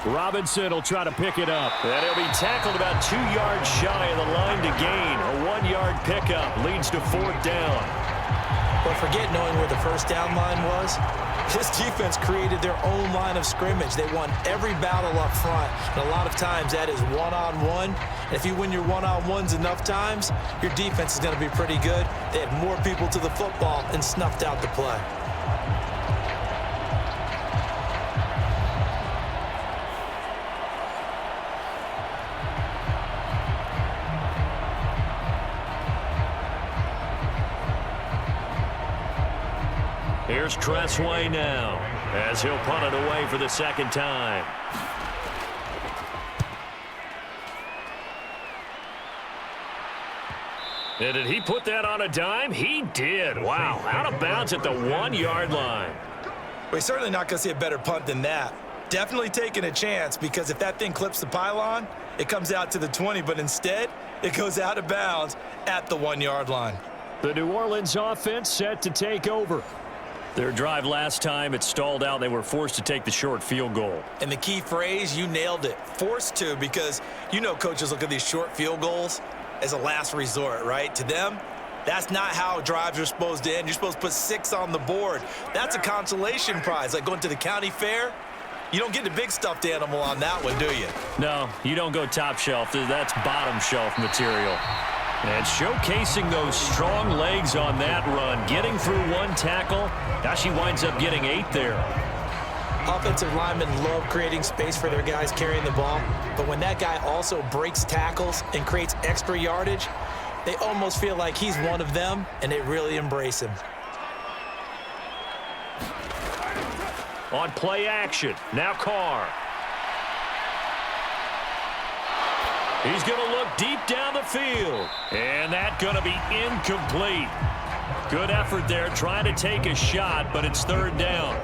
Speaker 5: Robinson will try to pick it up. And he'll be tackled about 2 yards shy of the line to gain. A 1-yard pickup leads to 4th down.
Speaker 3: But forget knowing where the 1st down line was. This defense created their own line of scrimmage. They won every battle up front. And a lot of times that is one-on-one. And if you win your one-on-ones enough times, your defense is going to be pretty good. They had more people to the football and snuffed out the play.
Speaker 5: Here's Tressway now, as he'll punt it away for the 2nd time. And did he put that on a dime? He did. Wow, out of bounds at the 1-yard line.
Speaker 3: We're certainly not going to see a better punt than that. Definitely taking a chance, because if that thing clips the pylon, it comes out to the 20, but instead, it goes out of bounds at the 1-yard line.
Speaker 5: The New Orleans offense set to take over. Their drive last time, it stalled out. They were forced to take the short field goal.
Speaker 3: And the key phrase, you nailed it, forced to, because you know coaches look at these short field goals as a last resort, right? To them, that's not how drives are supposed to end. You're supposed to put 6 on the board. That's a consolation prize, like going to the county fair. You don't get the big stuffed animal on that one, do you?
Speaker 2: No, you don't go top shelf. That's bottom shelf material. And showcasing those strong legs on that run, getting through one tackle. Now she winds up getting 8 there.
Speaker 3: Offensive linemen love creating space for their guys carrying the ball, but when that guy also breaks tackles and creates extra yardage, they almost feel like he's one of them, and they really embrace him.
Speaker 2: On play action, now Carr. He's going to look deep down the field, and that's going to be incomplete. Good effort there, trying to take a shot, but it's 3rd down.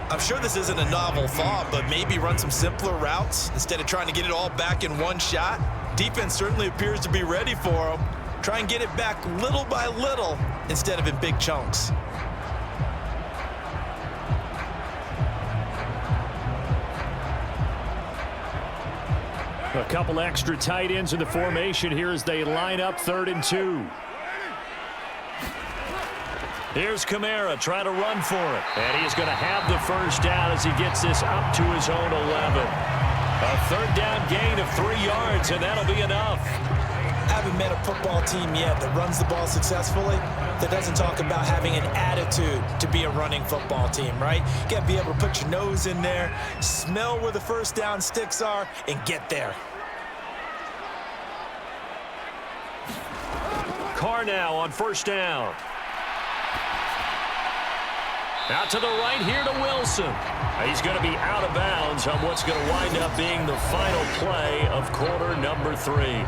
Speaker 3: I'm sure this isn't a novel thought, but maybe run some simpler routes instead of trying to get it all back in one shot. Defense certainly appears to be ready for him. Try and get it back little by little instead of in big chunks.
Speaker 5: A couple extra tight ends in the formation here as they line up 3rd and 2.
Speaker 2: Here's Kamara trying to run for it. And he's going to have the 1st down as he gets this up to his own 11. A 3rd down gain of 3 yards, and that'll be enough.
Speaker 3: Haven't met a football team yet that runs the ball successfully that doesn't talk about having an attitude to be a running football team, right? You got to be able to put your nose in there, smell where the 1st down sticks are, and get there.
Speaker 2: Carr now on 1st down. Out to the right here to Wilson. He's going to be out of bounds on what's going to wind up being the final play of quarter number 3.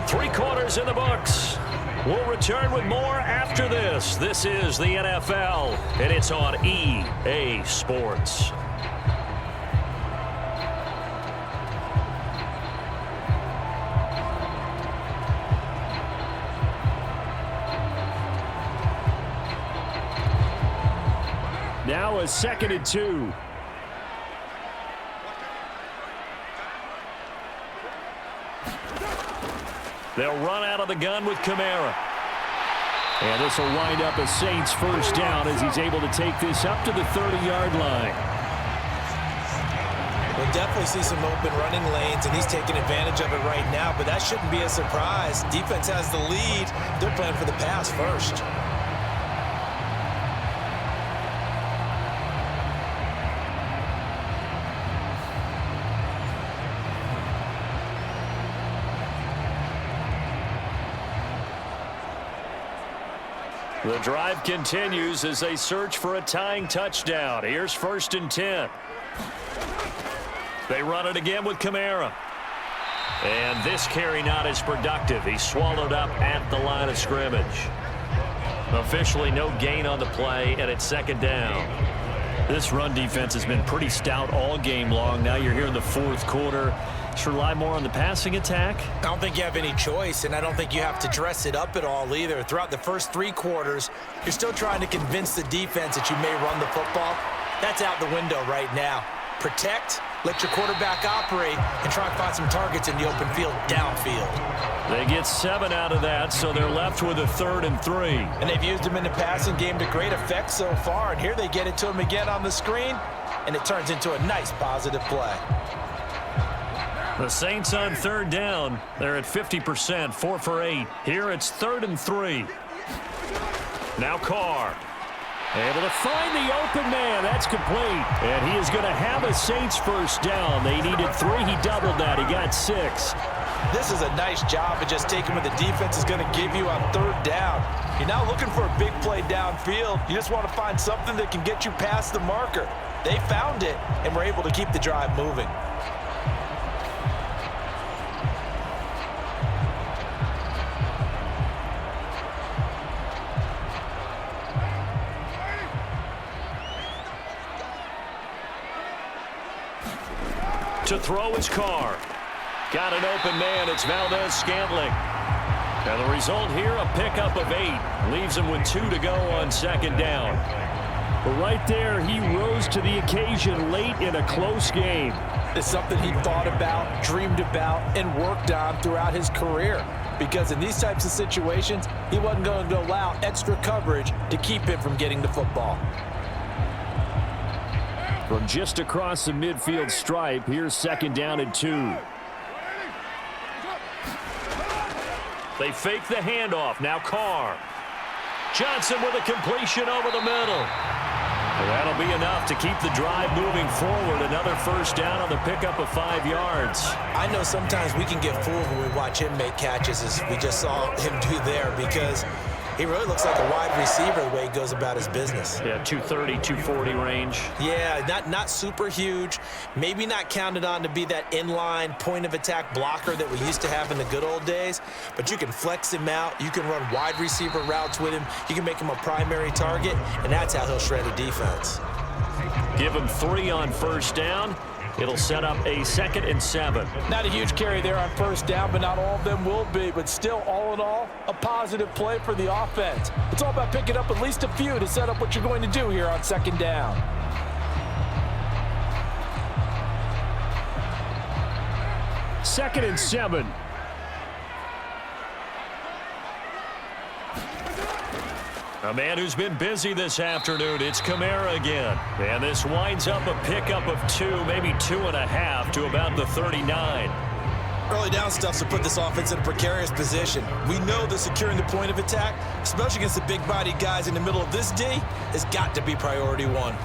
Speaker 2: 3 quarters in the books. We'll return with more after this. This is the NFL, and it's on EA Sports.
Speaker 5: Now a 2nd and 2.
Speaker 2: They'll run out of the gun with Kamara.
Speaker 5: And this will wind up a Saints 1st down as he's able to take this up to the 30-yard line.
Speaker 3: We'll definitely see some open running lanes, and he's taking advantage of it right now, but that shouldn't be a surprise. Defense has the lead. They're playing for the pass first.
Speaker 2: The drive continues as they search for a tying touchdown. Here's 1st and 10. They run it again with Kamara. And this carry not as productive. He's swallowed up at the line of scrimmage. Officially no gain on the play, and it's 2nd down.
Speaker 5: This run defense has been pretty stout all game long. Now you're here in the 4th quarter. Should rely more on the passing attack?
Speaker 3: I don't think you have any choice, and I don't think you have to dress it up at all either. Throughout the first 3 quarters, you're still trying to convince the defense that you may run the football. That's out the window right now. Protect, let your quarterback operate, and try and find some targets in the open field downfield.
Speaker 2: They get 7 out of that, so they're left with a 3rd and 3.
Speaker 3: And they've used him in the passing game to great effect so far, and here they get it to him again on the screen, and it turns into a nice positive play.
Speaker 2: The Saints on 3rd down. They're at 50%, 4 for 8. Here it's 3rd and 3. Now Carr.
Speaker 5: Able to find the open man. That's complete. And he is going to have a Saints 1st down. They needed 3. He doubled that. He got 6.
Speaker 3: This is a nice job of just taking what the defense is going to give you on 3rd down. You're now looking for a big play downfield. You just want to find something that can get you past the marker. They found it and were able to keep the drive moving.
Speaker 2: To throw his Carr. Got an open man. It's Valdez-Scantling. And the result here, a pickup of 8. Leaves him with 2 to go on 2nd down.
Speaker 5: But right there, he rose to the occasion late in a close game.
Speaker 4: It's something he thought about, dreamed about, and worked on throughout his career. Because in these types of situations, he wasn't going to allow extra coverage to keep him from getting the football.
Speaker 5: From just across the midfield stripe, here's 2nd down and 2.
Speaker 2: They fake the handoff. Now Carr. Johnson with a completion over the middle. That'll be enough to keep the drive moving forward. Another 1st down on the pickup of 5 yards.
Speaker 3: I know sometimes we can get fooled when we watch him make catches, as we just saw him do there, because he really looks like a wide receiver the way he goes about his business.
Speaker 2: Yeah, 230, 240 range.
Speaker 3: Yeah, not super huge. Maybe not counted on to be that inline point-of-attack blocker that we used to have in the good old days, but you can flex him out. You can run wide receiver routes with him. You can make him a primary target, and that's how he'll shred a defense.
Speaker 2: Give him 3 on 1st down. It'll set up a 2nd and 7.
Speaker 4: Not a huge carry there on 1st down, but not all of them will be. But still, all in all, a positive play for the offense. It's all about picking up at least a few to set up what you're going to do here on 2nd down.
Speaker 5: Second and 7.
Speaker 2: A man who's been busy this afternoon. It's Kamara again. And this winds up a pickup of 2, maybe 2.5 to about the 39.
Speaker 3: Early down stuff to put this offense in a precarious position. We know that securing the point of attack, especially against the big-bodied guys in the middle of this D, has got to be priority 1.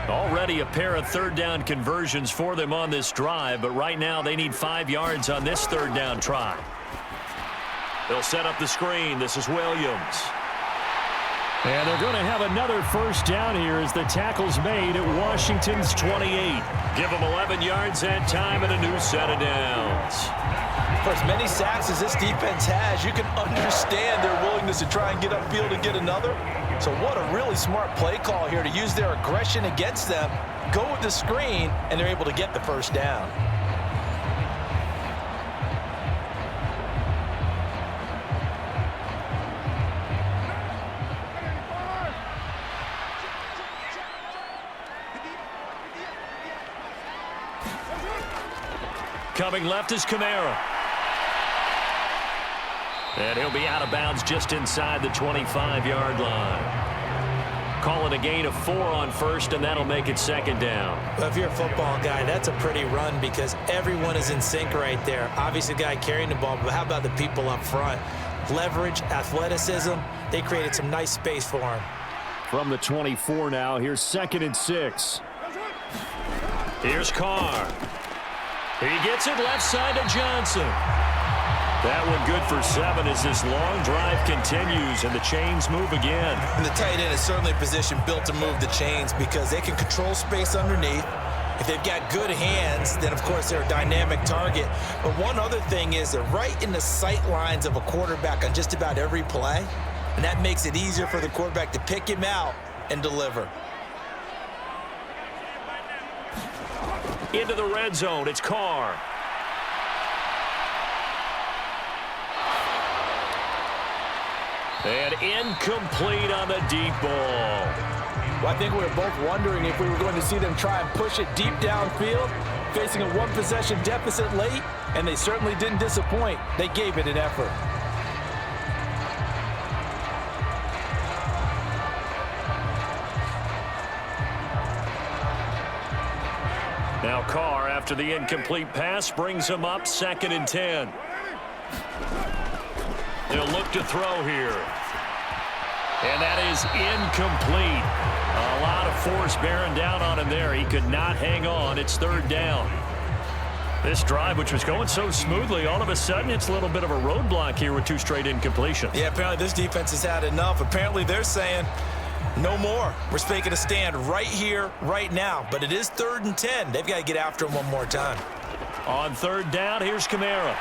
Speaker 2: Already a pair of 3rd down conversions for them on this drive, but right now they need 5 yards on this 3rd down try. They'll set up the screen. This is Williams.
Speaker 5: And they're going to have another 1st down here as the tackle's made at Washington's 28.
Speaker 2: Give them 11 yards that time and a new set of downs.
Speaker 4: For as many sacks as this defense has, you can understand their willingness to try and get upfield and get another. So what a really smart play call here to use their aggression against them, go with the screen, and they're able to get the 1st down.
Speaker 2: Coming left is Kamara. And he'll be out of bounds just inside the 25-yard line. Calling a gain of 4 on 1st, and that'll make it 2nd down.
Speaker 3: Well, if you're a football guy, that's a pretty run because everyone is in sync right there. Obviously, the guy carrying the ball, but how about the people up front? Leverage, athleticism, they created some nice space for him.
Speaker 5: From the 24 now, here's 2nd and 6.
Speaker 2: Here's Carr. He gets it left side to Johnson. That one good for 7 as this long drive continues and the chains move again.
Speaker 3: And the tight end is certainly a position built to move the chains because they can control space underneath. If they've got good hands, then of course they're a dynamic target. But one other thing is they're right in the sight lines of a quarterback on just about every play. And that makes it easier for the quarterback to pick him out and deliver.
Speaker 2: Into the red zone, it's Carr. And incomplete on the deep ball.
Speaker 4: Well, I think we were both wondering if we were going to see them try and push it deep downfield, facing a 1-possession deficit late, and they certainly didn't disappoint. They gave it an effort.
Speaker 2: Now Carr, after the incomplete pass, brings him up 2nd and 10. They'll look to throw here. And that is incomplete. A lot of force bearing down on him there. He could not hang on. It's 3rd down. This drive, which was going so smoothly, all of a sudden it's a little bit of a roadblock here with 2 straight incompletions.
Speaker 3: Yeah, apparently this defense has had enough. Apparently they're saying no more. We're making a stand right here, right now. But it is 3rd and 10. They've got to get after him one more time.
Speaker 2: On 3rd down, here's Kamara.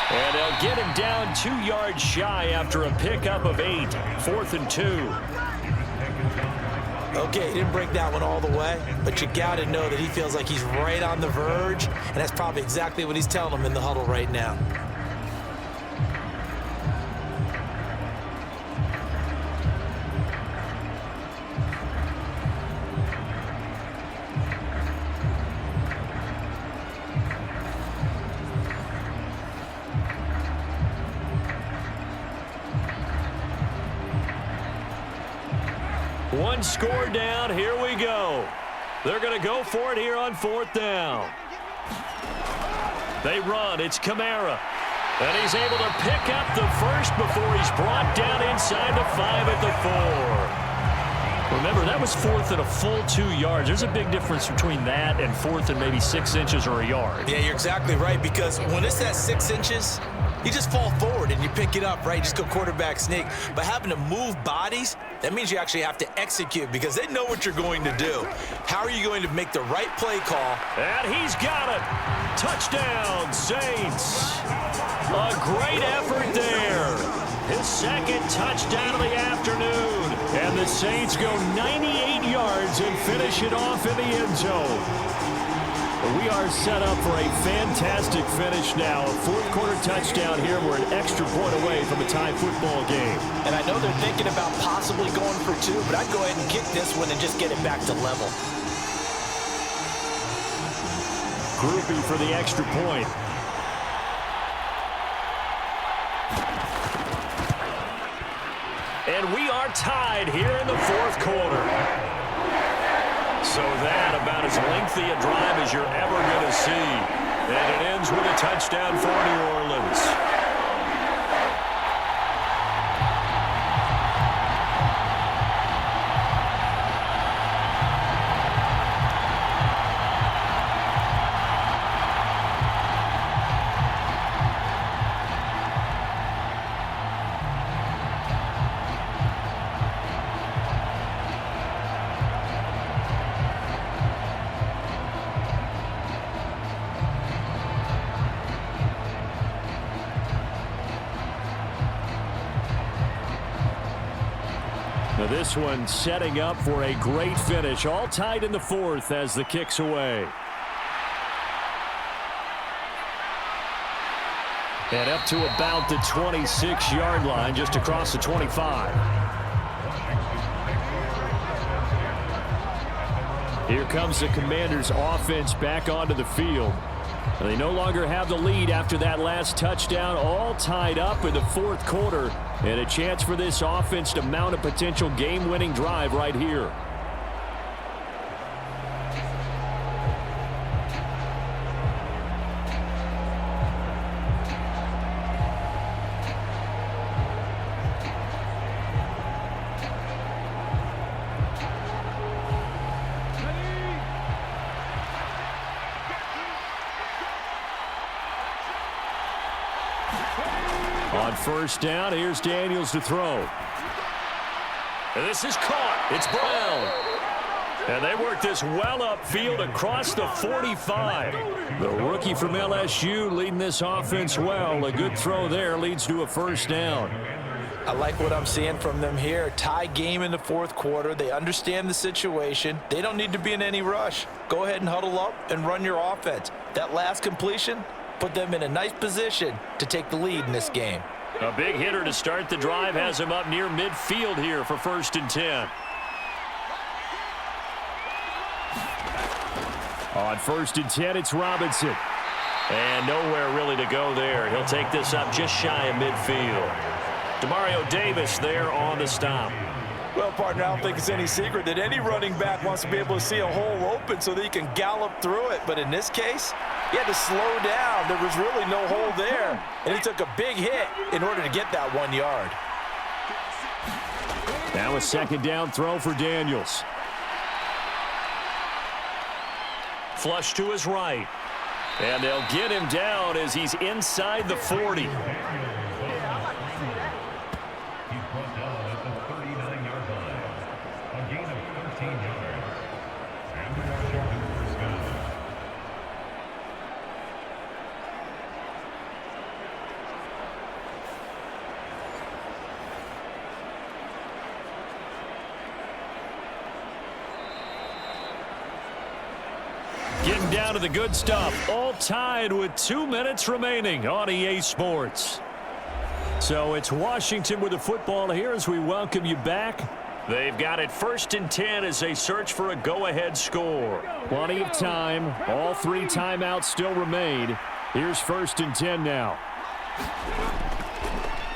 Speaker 2: And they'll get him down 2 yards shy after a pickup of 8. 4th and 2.
Speaker 3: Okay, he didn't break that one all the way, but you got to know that he feels like he's right on the verge, and that's probably exactly what he's telling them in the huddle right now.
Speaker 2: One score down. Here we go.
Speaker 5: They're going to go for it here on 4th down. They run. It's Kamara. And he's able to pick up the first before he's brought down inside the 5 at the 4. Remember, that was 4th and a full 2 yards. There's a big difference between that and 4th and maybe 6 inches or a yard.
Speaker 3: Yeah, you're exactly right, because when it's at 6 inches, you just fall forward and you pick it up, right? You just go quarterback sneak. But having to move bodies, that means you actually have to execute because they know what you're going to do. How are you going to make the right play call?
Speaker 5: And he's got it. Touchdown, Saints. A great effort there. His second touchdown of the afternoon. And the Saints go 98 yards and finish it off in the end zone. We are set up for a fantastic finish now. A 4th quarter touchdown here. We're an extra point away from a tie football game.
Speaker 4: And I know they're thinking about possibly going for 2, but I'd go ahead and kick this one and just get it back to level.
Speaker 5: Groupie for the extra point. And we are tied here in the 4th quarter. So that about as lengthy a drive as you're ever going to see. And it ends with a touchdown for New Orleans. Now this one setting up for a great finish. All tied in the 4th as the kick's away. And up to about the 26-yard line, just across the 25. Here comes the Commanders' offense back onto the field. And they no longer have the lead after that last touchdown, all tied up in the 4th quarter. And a chance for this offense to mount a potential game-winning drive right here. On 1st down, here's Daniels to throw. And this is caught. It's Brown. And they work this well upfield across the 45. The rookie from LSU leading this offense well. A good throw there leads to a 1st down.
Speaker 4: I like what I'm seeing from them here. Tie game in the 4th quarter. They understand the situation. They don't need to be in any rush. Go ahead and huddle up and run your offense. That last completion put them in a nice position to take the lead in this game.
Speaker 5: A big hitter to start the drive has him up near midfield here for 1st and 10. On 1st and 10, it's Robinson. And nowhere really to go there. He'll take this up just shy of midfield. Demario Davis there on the stop.
Speaker 4: Well, partner, I don't think it's any secret that any running back wants to be able to see a hole open so that he can gallop through it. But in this case, he had to slow down. There was really no hole there. And he took a big hit in order to get that 1 yard.
Speaker 5: Now a 2nd down throw for Daniels. Flush to his right. And they'll get him down as he's inside the 40. Getting down to the good stuff. All tied with 2 minutes remaining on EA Sports. So it's Washington with the football here as we welcome you back. They've got it 1st and 10 as they search for a go-ahead score. Plenty of time. All 3 timeouts still remain. Here's 1st and 10 now.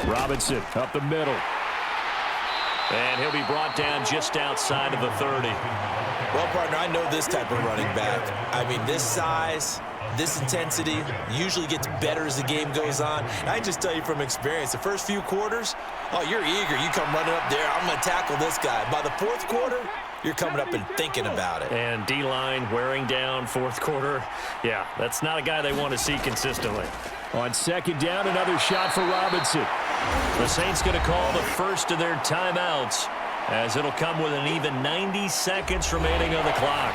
Speaker 5: Robinson up the middle.
Speaker 2: And he'll be brought down just outside of the 30.
Speaker 3: Well, partner, I know this type of running back. I mean, this size, this intensity usually gets better as the game goes on. And I just tell you from experience, the first few quarters, oh, you're eager. You come running up there, I'm going to tackle this guy. By the fourth quarter, you're coming up and thinking about it.
Speaker 2: And D-line wearing down fourth quarter. Yeah, that's not a guy they want to see consistently.
Speaker 5: On second down, another shot for Robinson.
Speaker 2: The Saints going to call the first of their timeouts, as it'll come with an even 90 seconds remaining on the clock.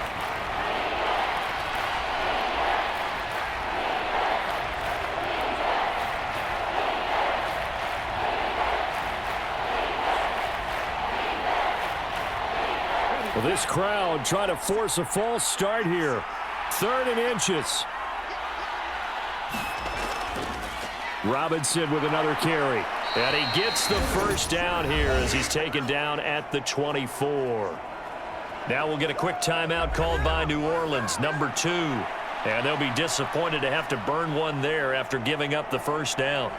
Speaker 5: Well, this crowd trying to force a false start here. 3rd and inches. Robinson with another carry. And he gets the first down here as he's taken down at the 24.
Speaker 2: Now we'll get a quick timeout called by New Orleans, number 2. And they'll be disappointed to have to burn one there after giving up the first down.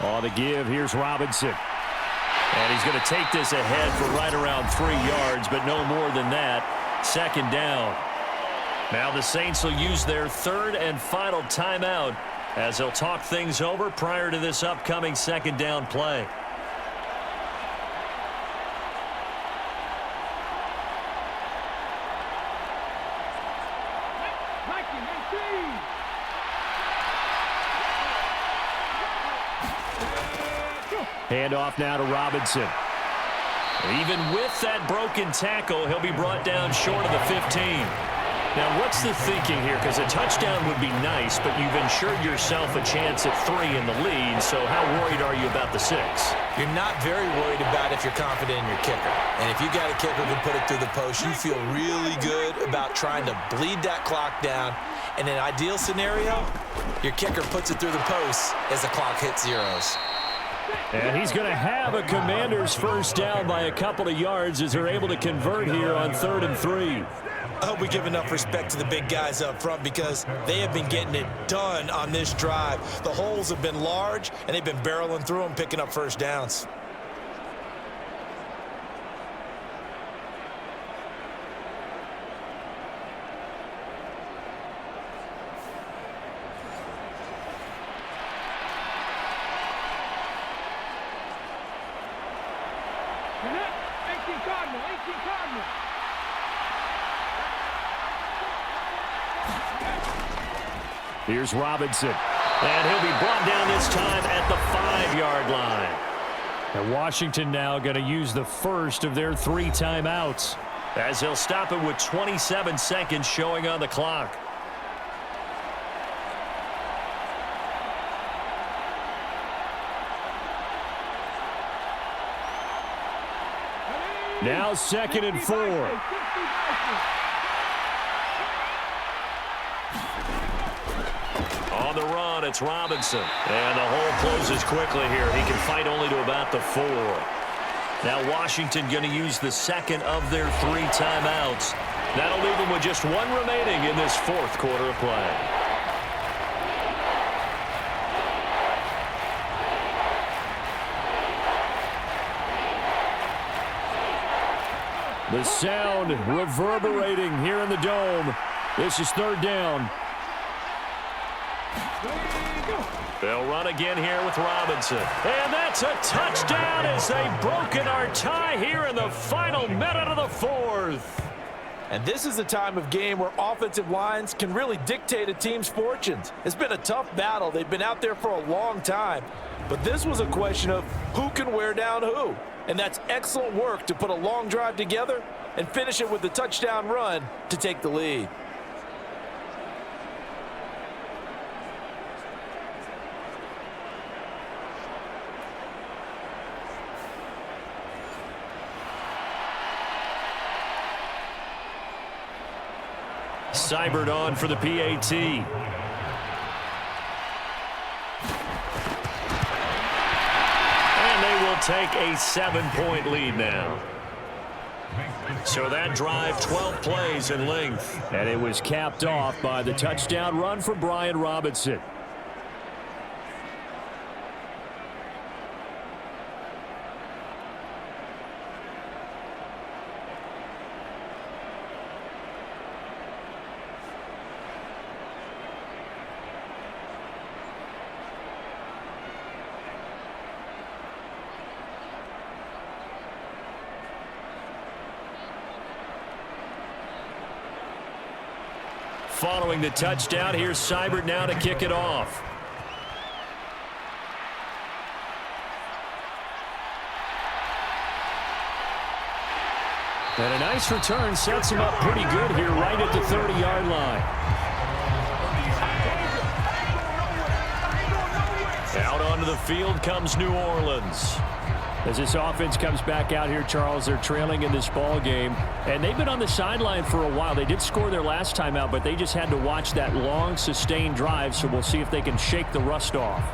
Speaker 5: On the give, here's Robinson.
Speaker 2: And he's going to take this ahead for right around 3 yards, but no more than that. 2nd down. Now the Saints will use their 3rd and final timeout as they'll talk things over prior to this upcoming 2nd down play.
Speaker 5: Handoff now to Robinson.
Speaker 2: Even with that broken tackle, he'll be brought down short of the 15. Now, what's the thinking here? Because a touchdown would be nice, but you've ensured yourself a chance at 3 in the lead, so how worried are you about the 6?
Speaker 3: You're not very worried about if you're confident in your kicker. And if you got a kicker who can put it through the post, you feel really good about trying to bleed that clock down. In an ideal scenario, your kicker puts it through the post as the clock hits zeros.
Speaker 5: And he's going to have a Commanders first down by a couple of yards as they're able to convert here on 3rd and 3.
Speaker 3: I hope we give enough respect to the big guys up front because they have been getting it done on this drive. The holes have been large, and they've been barreling through them, picking up first downs.
Speaker 5: Here's Robinson.
Speaker 2: And he'll be brought down this time at the 5-yard line.
Speaker 5: And Washington now going to use the first of their 3 timeouts,
Speaker 2: as he'll stop it with 27 seconds showing on the clock.
Speaker 5: Now 2nd and 4.
Speaker 2: On the run, it's Robinson. And the hole closes quickly here. He can fight only to about the 4. Now Washington going to use the 2nd of their 3 timeouts. That'll leave them with just 1 remaining in this 4th quarter of play.
Speaker 5: The sound reverberating here in the dome. This is 3rd down.
Speaker 2: They'll run again here with Robinson. And that's a touchdown as they've broken our tie here in the final minute of the 4th.
Speaker 4: And this is the time of game where offensive lines can really dictate a team's fortunes. It's been a tough battle. They've been out there for a long time. But this was a question of who can wear down who. And that's excellent work to put a long drive together and finish it with a touchdown run to take the lead.
Speaker 2: Seibert on for the PAT. And they will take a 7-point lead now. So that drive, 12 plays in length.
Speaker 5: And it was capped off by the touchdown run for Brian Robinson. Following the touchdown, here's Seibert now to kick it off. And a nice return sets him up pretty good here right at the 30-yard line. Out onto the field comes New Orleans. As this offense comes back out here, Charles, they're trailing in this ball game, and they've been on the sideline for a while. They did score their last time out, but they just had to watch that long, sustained drive, so we'll see if they can shake the rust off.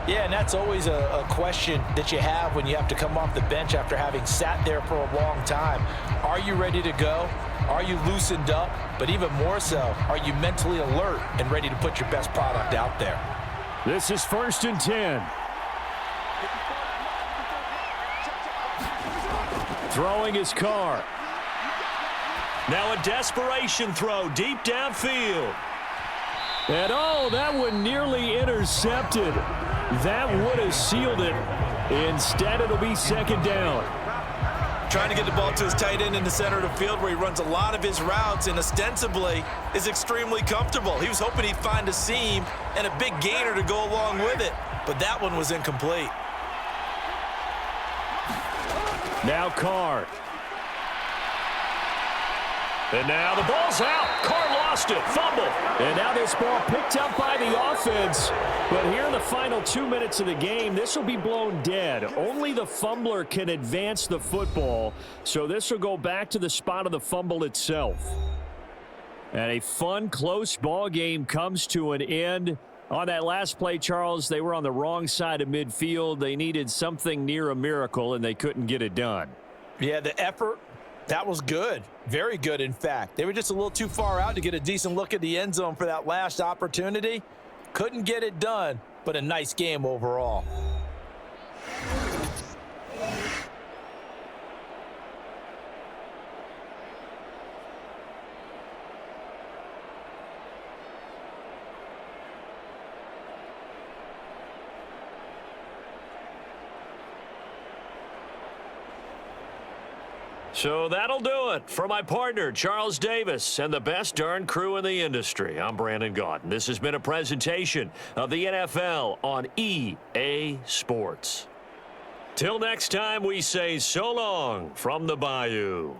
Speaker 4: Yeah, and that's always a question that you have when you have to come off the bench after having sat there for a long time. Are you ready to go? Are you loosened up? But even more so, are you mentally alert and ready to put your best product out there?
Speaker 5: This is 1st and 10. Throwing his car.
Speaker 2: Now a desperation throw deep downfield.
Speaker 5: And oh, that one nearly intercepted. That would have sealed it. Instead, it'll be 2nd down.
Speaker 3: Trying to get the ball to his tight end in the center of the field where he runs a lot of his routes and ostensibly is extremely comfortable. He was hoping he'd find a seam and a big gainer to go along with it, but that one was incomplete.
Speaker 5: Now Carr.
Speaker 2: And now the ball's out. Carr lost it. Fumble.
Speaker 5: And now this ball picked up by the offense. But here in the final 2 minutes of the game, this will be blown dead. Only the fumbler can advance the football. So this will go back to the spot of the fumble itself. And a fun, close ball game comes to an end. On that last play, Charles, they were on the wrong side of midfield. They needed something near a miracle, and they couldn't get it done.
Speaker 4: Yeah, the effort, that was good. Very good, in fact. They were just a little too far out to get a decent look at the end zone for that last opportunity. Couldn't get it done, but a nice game overall.
Speaker 2: So that'll do it. For my partner, Charles Davis, and the best darn crew in the industry, I'm Brandon Gaudin. This has been a presentation of the NFL on EA Sports. Till next time, we say so long from the Bayou.